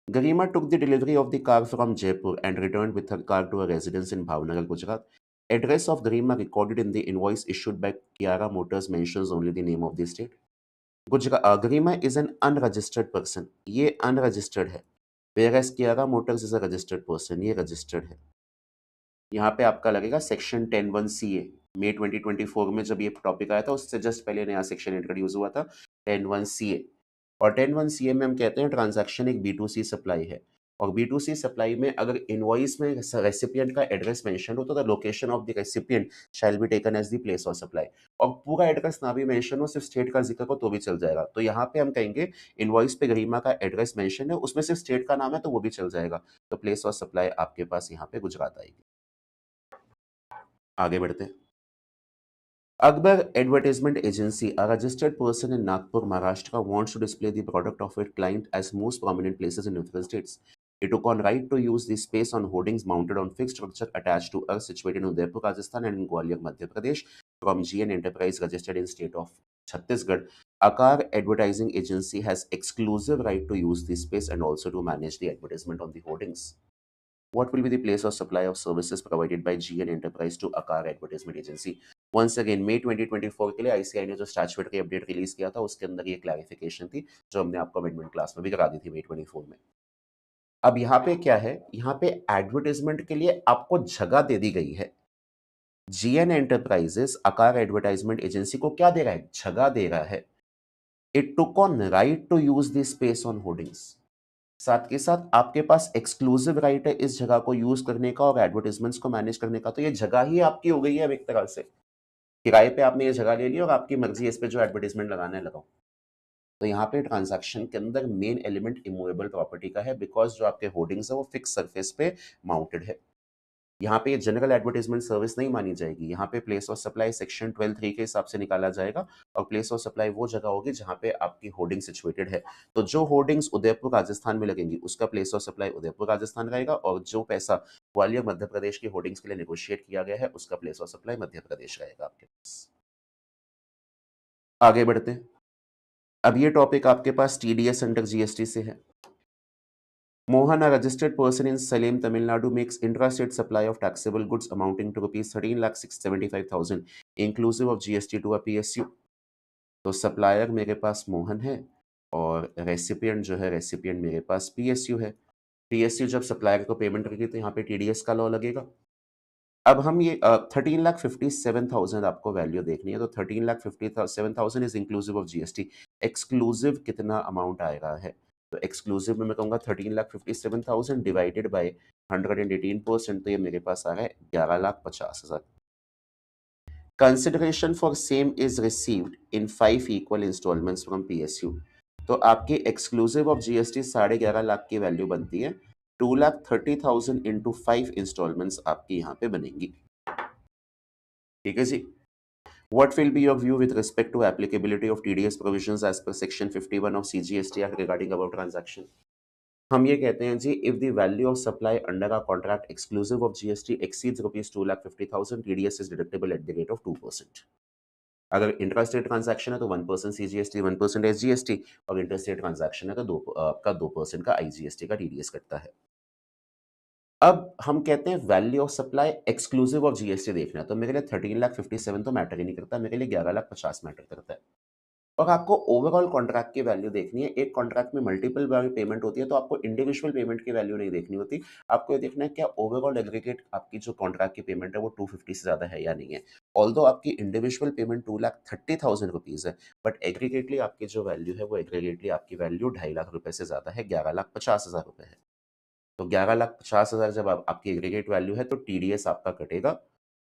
Garima took the delivery of the car from Jaipur and returned with her car to a residence in Bhavnagar, Gujarat. Address of Garima recorded in the invoice issued by Kiara Motors mentions only the name of the state. Garima is an unregistered person. ये unregistered है. Whereas Kiara Motors is a registered person. ये registered है. यहाँ पे आपका लगेगा section 10(1) CA। मई 2024 में जब ये टॉपिक आया था, उससे जस्ट पहले नया सेक्शन इंट्रोड्यूस हुआ था, 10(1) CA। और 10(1) CA में हम कहते हैं ट्रांजैक्शन एक B2C सप्लाई है, और B2C सप्लाई में अगर इनवॉइस में रेसिपिएंट का एड्रेस मेंशन हो, तो the location of the recipient shall be taken as the place of supply. और पूरा एड्रेस ना भी मेंशन हो, सिर्फ स्टेट का जिक्र हो, तो भी चल जाएगा। तो यहाँ पे हम कहेंगे इनवॉइस पे गरिमा का एड्रेस मेंशन है, उसमें सिर्फ स्टेट का नाम है, तो वो भी चल जाएगा। तो प्लेस ऑफ सप्लाई आपके पास यहाँ पे गुजरात आएगी। आगे बढ़ते हैं। Akbar Advertisement Agency, a registered person in Nagpur, Maharashtra, wants to display the product of its client as most prominent places in different states. It took on right to use the space on hoardings mounted on fixed structure attached to us situated in Udaipur, Rajasthan and in Gwalior, Madhya Pradesh. from GN Enterprise registered in state of Chhattisgarh, Akar Advertising Agency has exclusive right to use this space and also to manage the advertisement on the hoardings. What will be the place of supply of services provided by GN Enterprise to Akar Advertisement Agency? Once again, मई 2024 के लिए ICI ने जो statutory update release किया था उसके अंदर ये clarification थी जो हमने आपको अमेंडमेंट क्लास में भी करा दी थी मई 24 में। अब यहाँ पे क्या है, यहाँ पे एडवर्टाइजमेंट के लिए आपको जगह दे दी गई है। GN enterprises Aakar advertisement agency को क्या दे रहा है, जगह दे रहा है। It took on right to use this space on hoardings. साथ के साथ आपके पास एक्सक्लूसिव राइट है इस जगह को यूज करने का और एडवर्टाइजमेंट्स को मैनेज करने का। तो ये जगह ही आपकी हो गई है अब एक तरह से, किराए पे आपने ये जगह ले ली और आपकी मर्जी है इस पे जो एडवर्टाइजमेंट लगाना है लगाओ। तो यहाँ पे ट्रांजैक्शन के अंदर मेन एलिमेंट इमूवेबल प्रॉपर्टी का है, बिकॉज जो आपके होर्डिंग्स है वो फिक्स सरफेस पे माउंटेड है। यहाँ पे जनरल एडवर्टाइजमेंट सर्विस नहीं मानी जाएगी। यहाँ पे प्लेस ऑफ सप्लाई सेक्शन 12(3) के हिसाब से निकाला जाएगा और प्लेस ऑफ सप्लाई वो जगह होगी जहाँ पे आपकी होर्डिंग सिचुएटेड है। तो जो होर्डिंग्स उदयपुर राजस्थान में लगेंगी उसका place of supply Udaipur Rajasthan रहेगा, और जो पैसा ग्वालियर मध्य प्रदेश की होर्डिंग्स के लिए नेगोशिएट किया गया है उसका place of supply Madhya Pradesh रहेगा आपके पास। आगे बढ़ते हैं। अब ये टॉपिक आपके पास टीडीएस अंडर जीएसटी से है। Mohan, a registered person in Salem, Tamil Nadu, makes intrastate supply of taxable goods amounting to rupees 13,675,000, inclusive of GST to a PSU. तो सप्लायर मेरे पास मोहन है और रेसिपिएंट जो है रेसिपिएंट मेरे पास पीएसयू है। पीएसयू जब सप्लायर को पेमेंट करेगी तो यहाँ पे टीडीएस का लॉ लगेगा। अब हम ये 13,57,000 आपको वैल्यू देखनी है, तो 13,57,000 is inclusive of GST. Exclusive कितना अमाउंट आएगा है, तो एक्सक्लूसिव में मैं कहूँगा 13,57,000 डिवाइडेड बाय 118%, तो ये मेरे पास आ रहा है 11,50,000। Consideration for same is received in 5 equal installments from PSU. तो आपकी एक्सक्लूसिव ऑफ जीएसटी 11.5 की वैल्यू बनती है, 2,30,000 इंटू 5 इंस्टॉलमेंट्स आपकी यहाँ पे बनेंगी। ठीक है जी। What will be your view with respect to applicability of TDS provisions as per section 51 of CGST Act regarding about transaction? हम ये कहते हैं जी, if the value of supply under a contract exclusive of GST exceeds rupees 2,50,000, TDS is deductible at the rate of 2%. अगर intrastate transaction है तो 1% CGST 1% SGST, और interstate transaction है तो 2% का IGST का TDS कटता है। अब हम कहते हैं value of supply exclusive of GST देखना है, तो मेरे लिए 13,57,000 तो मैटर ही नहीं करता, मेरे लिए 11,50,000 मैटर करता है। और आपको ओवरऑल कॉन्ट्रैक्ट की वैल्यू देखनी है। एक कॉन्ट्रैक्ट में मल्टीपल बार पेमेंट होती है तो आपको इंडिविजुअल पेमेंट की वैल्यू नहीं देखनी होती, आपको ये देखना है क्या ओवरऑल एग्रीगेट आपकी जो कॉन्ट्रैक्ट की पेमेंट है वो 250 से ज्यादा है या नहीं है। ऑल्दो आपकी इंडिविजुअल पेमेंट 2,30,000 रुपीज है, बट एग्रीगेटली आपकी जो वैल्यू है वो एग्रीगेटली आपकी वैल्यू 2.5 लाख रुपए से ज्यादा है, 11,50,000 रुपए है। तो 11,50,000 जब आपकी एग्रीगेट वैल्यू है तो टीडीएस आपका कटेगा।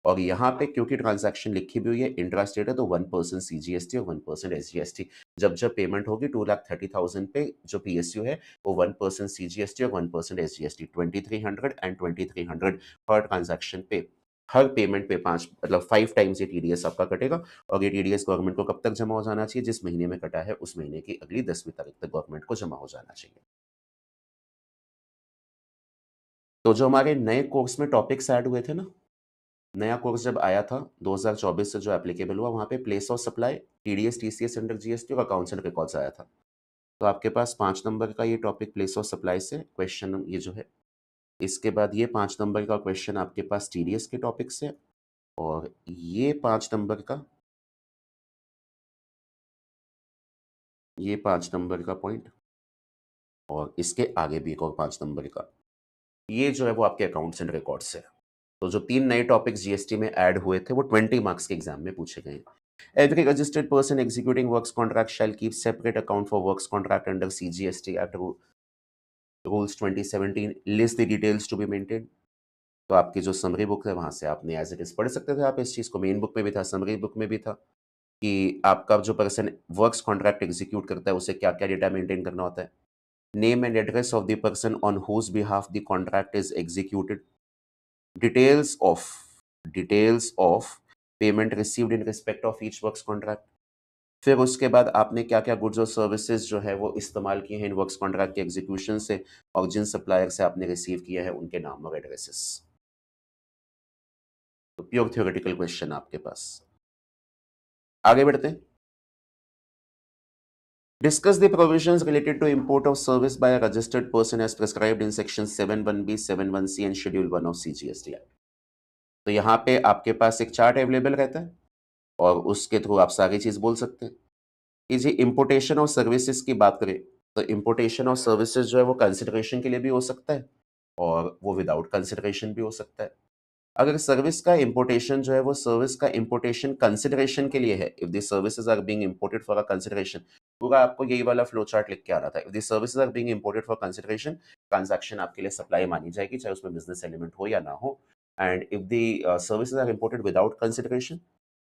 और यहाँ पे क्योंकि ट्रांजैक्शन लिखी भी हुई है इंट्रास्टेट है तो 1% सीजीएसटी और 1% एसजीएसटी। जब जब पेमेंट होगी 2,30,000 पे जो पीएसयू है वो 1% सीजीएसटी और 1% एसजीएसटी 2,300 एंड 2,300 पर ट्रांजैक्शन पे, हर पेमेंट पे 5 टाइम्स ये टीडीएस आपका कटेगा। और ये टीडीएस गवर्नमेंट को कब तक जमा हो जाना चाहिए, जिस महीने में कटा है उस महीने की अगली 10वीं तारीख तक गवर्नमेंट को जमा हो जाना चाहिए। तो जो हमारे नए कोर्स में टॉपिक्स ऐड हुए थे ना, नया कोर्स जब आया था 2024 से जो एप्लीकेबल हुआ, वहाँ पे place of supply, TDS, TCS under GST और अकाउंट्स एंड रिकॉर्ड्स आया था। तो आपके पास 5 नंबर का ये टॉपिक प्लेस ऑफ सप्लाई से क्वेश्चन ये जो है, इसके बाद ये 5 नंबर का क्वेश्चन आपके पास टीडीएस के टॉपिक से, और ये 5 नंबर का, ये 5 नंबर का पॉइंट, और इसके आगे भी एक और 5 नंबर का, ये जो है वो आपके अकाउंट्स एंड रिकॉर्ड्स से। तो जो 3 नए टॉपिक्स जीएसटी में ऐड हुए थे वो 20 मार्क्स के एग्जाम में पूछे गए हैं। Every registered person executing works contract shall keep separate account for works contract under CGST Act Rules 2017. List the details to be maintained. तो आपकी जो समरी बुक है वहां से आपने एज इट इज पढ़ सकते थे आप इस चीज को। मेन बुक में भी था, समरी बुक में भी था कि आपका जो पर्सन वर्क्स कॉन्ट्रैक्ट एग्जीक्यूट करता है उसे क्या क्या डेटा मेंटेन करना होता है। Name and address of the person on whose behalf the contract is executed, details of payment received in respect of each works contract. फिर उसके बाद आपने क्या क्या गुड्स और सर्विसेज जो है वो इस्तेमाल किए हैं इन वर्क्स कॉन्ट्रैक्ट के एग्जीक्यूशन से, और जिन सप्लायर से आपने रिसीव किया है उनके नाम और एड्रेसेस। तो प्योर थ्योरेटिकल क्वेश्चन आपके पास। आगे बढ़ते हैं। Discuss the provisions related to import of service by a registered person as prescribed in section 71B, 71C and schedule 1 of CGST Act। तो यहाँ पे आपके पास एक चार्ट अवेलेबल रहता है और उसके थ्रू आप सारी चीज बोल सकते हैं कि जी इंपोर्टेशन और सर्विसेज की बात करें तो इंपोर्टेशन और सर्विसेज जो है वो कंसिडरेशन के लिए भी हो सकता है और वो विदाउट कंसिडरेशन भी हो सकता है। अगर सर्विस का इंपोर्टेशन जो है वो सर्विस का इंपोर्टेशन कंसिडरेशन के लिए है, if the services are being imported for a consideration, पूरा आपको यही वाला फ्लो चार्ट लिख के आ रहा था। If the services are being imported for consideration, transaction आपके लिए सप्लाई मानी जाएगी, चाहे उसमें बिजनेस एलिमेंट हो या ना हो। And if the services are imported without consideration,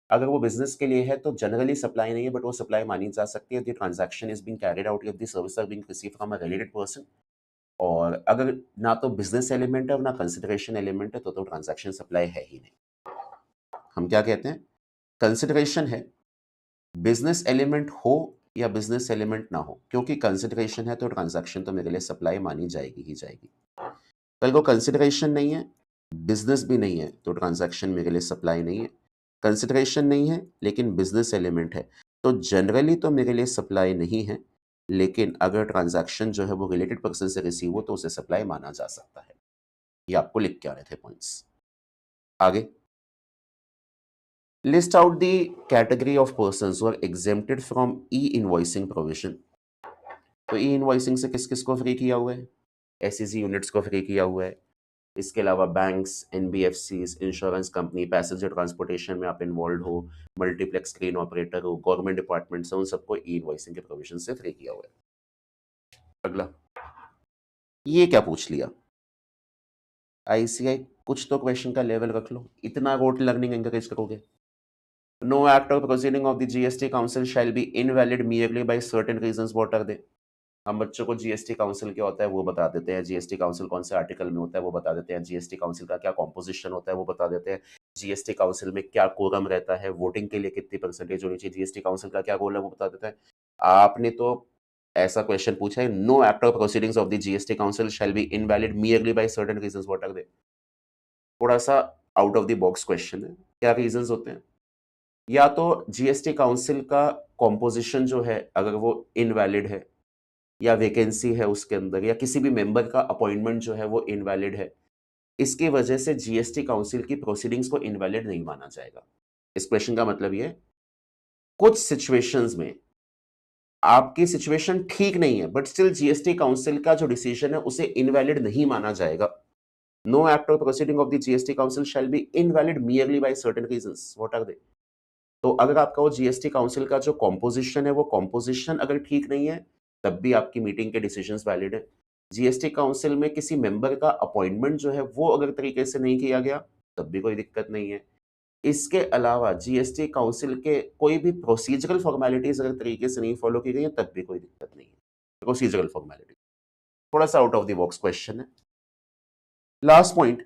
अगर वो बिजनेस के लिए है तो जनरली सप्लाई नहीं है बट वो सप्लाई मानी जा सकती है। The transaction is being carried out if the service are being received from a related person. और अगर ना तो बिजनेस एलिमेंट है और ना कंसिडरेशन एलिमेंट है तो ट्रांजैक्शन सप्लाई है ही नहीं। हम क्या कहते हैं, कंसिडरेशन है, बिजनेस एलिमेंट हो या बिजनेस एलिमेंट ना हो, क्योंकि कंसिडरेशन है तो ट्रांजैक्शन तो मेरे लिए सप्लाई मानी जाएगी ही जाएगी। कल को कंसिडरेशन नहीं है, बिजनेस भी नहीं है तो ट्रांजैक्शन मेरे लिए सप्लाई नहीं है। कंसिडरेशन नहीं है लेकिन बिजनेस एलिमेंट है तो जनरली तो मेरे लिए सप्लाई नहीं है, लेकिन अगर ट्रांजैक्शन जो है वो रिलेटेड पर्सन से रिसीव हो तो उसे सप्लाई माना जा सकता है। ये आपको लिख के आ रहे थे पॉइंट्स। आगे, list out the category of persons who are exempted from e invoicing provision. तो ई इनवॉइसिंग से किस किस को फ्री किया हुआ है, एसईसी यूनिट्स को फ्री किया हुआ है। इसके अलावा banks, NBFCs, insurance company, passenger transportation में आप इन्वॉल्व हो, मल्टीप्लेक्स स्क्रीन ऑपरेटर हो, गवर्नमेंट डिपार्टमेंट से, उन सबको ई इनवॉइसिंग के प्रोविजन से फ्री किया हुआ है। अगला, ये क्या पूछ लिया, आईसीआई कुछ तो क्वेश्चन का लेवल रख लो, इतना रोट लर्निंग एंकरेज करोगे। No act or proceeding of the GST council shall be invalid merely by certain reasons. What are they? हम बच्चों को जीएसटी काउंसिल क्या होता है वो बता देते हैं, जीएसटी काउंसिल कौन से आर्टिकल में होता है वो बता देते हैं, जीएसटी काउंसिल का क्या कॉम्पोजिशन होता है वो बता देते हैं, जीएसटी काउंसिल में क्या कोरम रहता है, वोटिंग के लिए कितनी परसेंटेज होनी चाहिए, जीएसटी काउंसिल का क्या रोल है वो बता देता है। आपने तो ऐसा क्वेश्चन पूछा है, no act or proceedings of the GST council shall be invalid merely by certain reasons. What are they? थोड़ा सा out of the box question है। क्या रीजंस होते हैं? या तो जीएसटी काउंसिल का कॉम्पोजिशन जो है अगर वो इनवैलिड है, या वैकेंसी है उसके अंदर, या किसी भी मेंबर का अपॉइंटमेंट जो है वो इनवैलिड है, इसकी वजह से जीएसटी काउंसिल की प्रोसीडिंग्स को इनवैलिड नहीं माना जाएगा। इस क्वेश्चन का मतलब ये, कुछ सिचुएशंस में आपकी सिचुएशन ठीक नहीं है बट स्टिल जीएसटी काउंसिल का जो डिसीजन है उसे इनवैलिड नहीं माना जाएगा। No act or proceeding of the GST council shall be invalid merely by certain reasons. What are they? तो अगर आपका वो जीएसटी काउंसिल का जो कॉम्पोजिशन है वो कॉम्पोजिशन अगर ठीक नहीं है तब भी आपकी मीटिंग के डिसीजंस वैलिड है। जीएसटी काउंसिल में किसी मेंबर का अपॉइंटमेंट जो है वो अगर तरीके से नहीं किया गया तब भी कोई दिक्कत नहीं है। इसके अलावा जीएसटी काउंसिल के कोई भी प्रोसीजरल फॉर्मेलिटीज अगर तरीके से नहीं फॉलो की गई है तब भी कोई दिक्कत नहीं है। प्रोसीजरल फॉर्मेलिटी थोड़ा सा out of the box question है। Last point,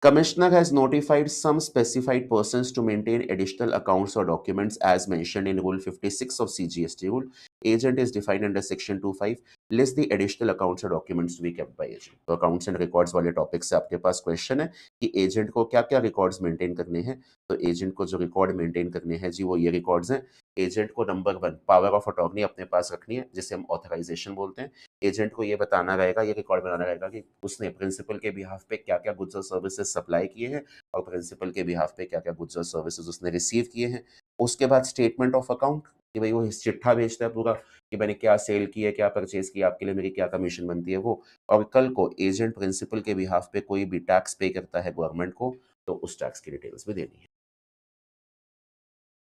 Commissioner has notified some specified persons to maintain additional accounts or documents as mentioned in Rule 56 of CGST rule. Agent is defined under Section 25. List the additional accounts or documents to be kept by agent. तो accounts and records वाले topic से आपके पास question है कि agent को क्या क्या records maintain करने हैं। तो एजेंट को जो रिकॉर्ड मेंटेन करने हैं जी वो ये रिकॉर्ड्स हैं। एजेंट को नंबर 1 पावर ऑफ अटॉर्नी अपने पास रखनी है जिसे हम ऑथराइजेशन बोलते हैं। एजेंट को ये बताना रहेगा, ये रिकॉर्ड बनाना रहेगा कि उसने प्रिंसिपल के बिहाफ पे क्या क्या गुड्स और सर्विसेज सप्लाई किए हैं और प्रिंसिपल के बिहाफ पे क्या क्या गुड्स और सर्विसेज उसने रिसीव किए हैं। उसके बाद स्टेटमेंट ऑफ अकाउंट कि भाई वो चिट्ठा भेजता है पूरा कि मैंने क्या सेल की है, क्या परचेज किया, आपके लिए मेरी क्या कमीशन बनती है वो। और कल को एजेंट प्रिंसिपल के बिहाफ पे कोई भी टैक्स पे करता है गवर्नमेंट को तो उस टैक्स की डिटेल्स भी देनी है।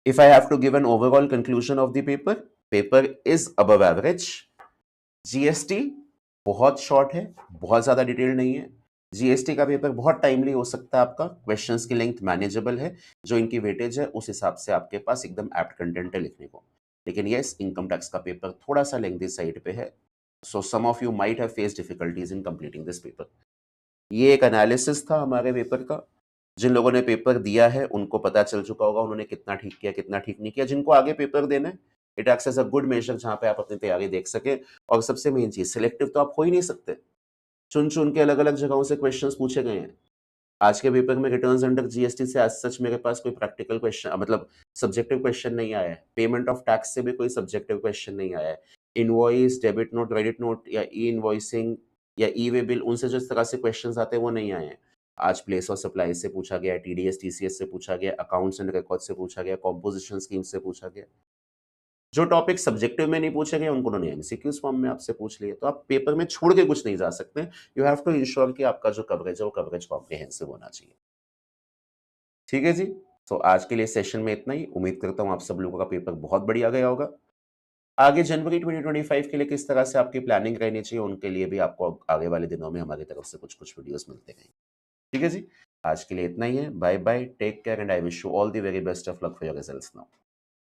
If I have to give an overall conclusion of the paper, paper is above average. GST बहुत शॉर्ट है, बहुत ज्यादा डिटेल नहीं है। जीएसटी का पेपर बहुत टाइमली हो सकता है आपका, क्वेश्चंस की लेंथ मैनेजेबल है, जो इनकी वेटेज है उस हिसाब से आपके पास एकदम एप्ट कंटेंट है लिखने को। लेकिन यस, इनकम टैक्स का पेपर थोड़ा सा लेंथी साइड पे है, so some of you might have face difficulties in completing this paper. ये एक एनालिसिस था हमारे पेपर का। जिन लोगों ने पेपर दिया है उनको पता चल चुका होगा उन्होंने कितना ठीक किया कितना ठीक नहीं किया। जिनको आगे पेपर देना है, it acts as a good measure जहां पे आप अपनी तैयारी देख सके। और सबसे मेन चीज, सिलेक्टिव तो आप हो ही नहीं सकते, चुन चुन के अलग अलग जगहों से क्वेश्चंस पूछे गए हैं। आज के पेपर में रिटर्न्स अंडर जीएसटी से एज़ सच मेरे पास कोई प्रैक्टिकल क्वेश्चन मतलब सब्जेक्टिव क्वेश्चन नहीं आया है। पेमेंट ऑफ टैक्स से भी कोई सब्जेक्टिव क्वेश्चन नहीं आया है। Invoice, debit note, credit note या ई-इनवॉइसिंग या ई-वे बिल उनसे जिस तरह से क्वेश्चन्स आते हैं वो नहीं आए हैं। आज प्लेस ऑफ सप्लाई से पूछा गया, टीडीएस, टीसीएस से पूछा गया, अकाउंट्स एंड रिकॉर्ड्स से पूछा गया, कंपोजिशन स्कीम से पूछा गया। जो टॉपिक सब्जेक्टिव में नहीं पूछे गए उनको उन्होंने एमसीक्यूज़ फॉर्म में आपसे पूछ लिए। तो आप पेपर में छोड़ के कुछ नहीं जा सकते। यू हैव टू इंश्योर कि आपका जो कवरेज है वो कवरेज कॉम्प्रिहेंसिव होना चाहिए। ठीक है जी? तो आज के लिए सेशन में इतना ही। उम्मीद करता हूँ आप सब लोगों का पेपर बहुत बढ़िया गया होगा। आगे जनवरी 2025 के लिए किस तरह से आपकी प्लानिंग रहनी चाहिए उनके लिए भी आपको आगे वाले दिनों में हमारी तरफ से कुछ-कुछ वीडियोज़ मिलते रहेंगे। ठीक है जी? आज के लिए इतना ही है। Bye bye, take care and I wish you all the very best of luck for your results now.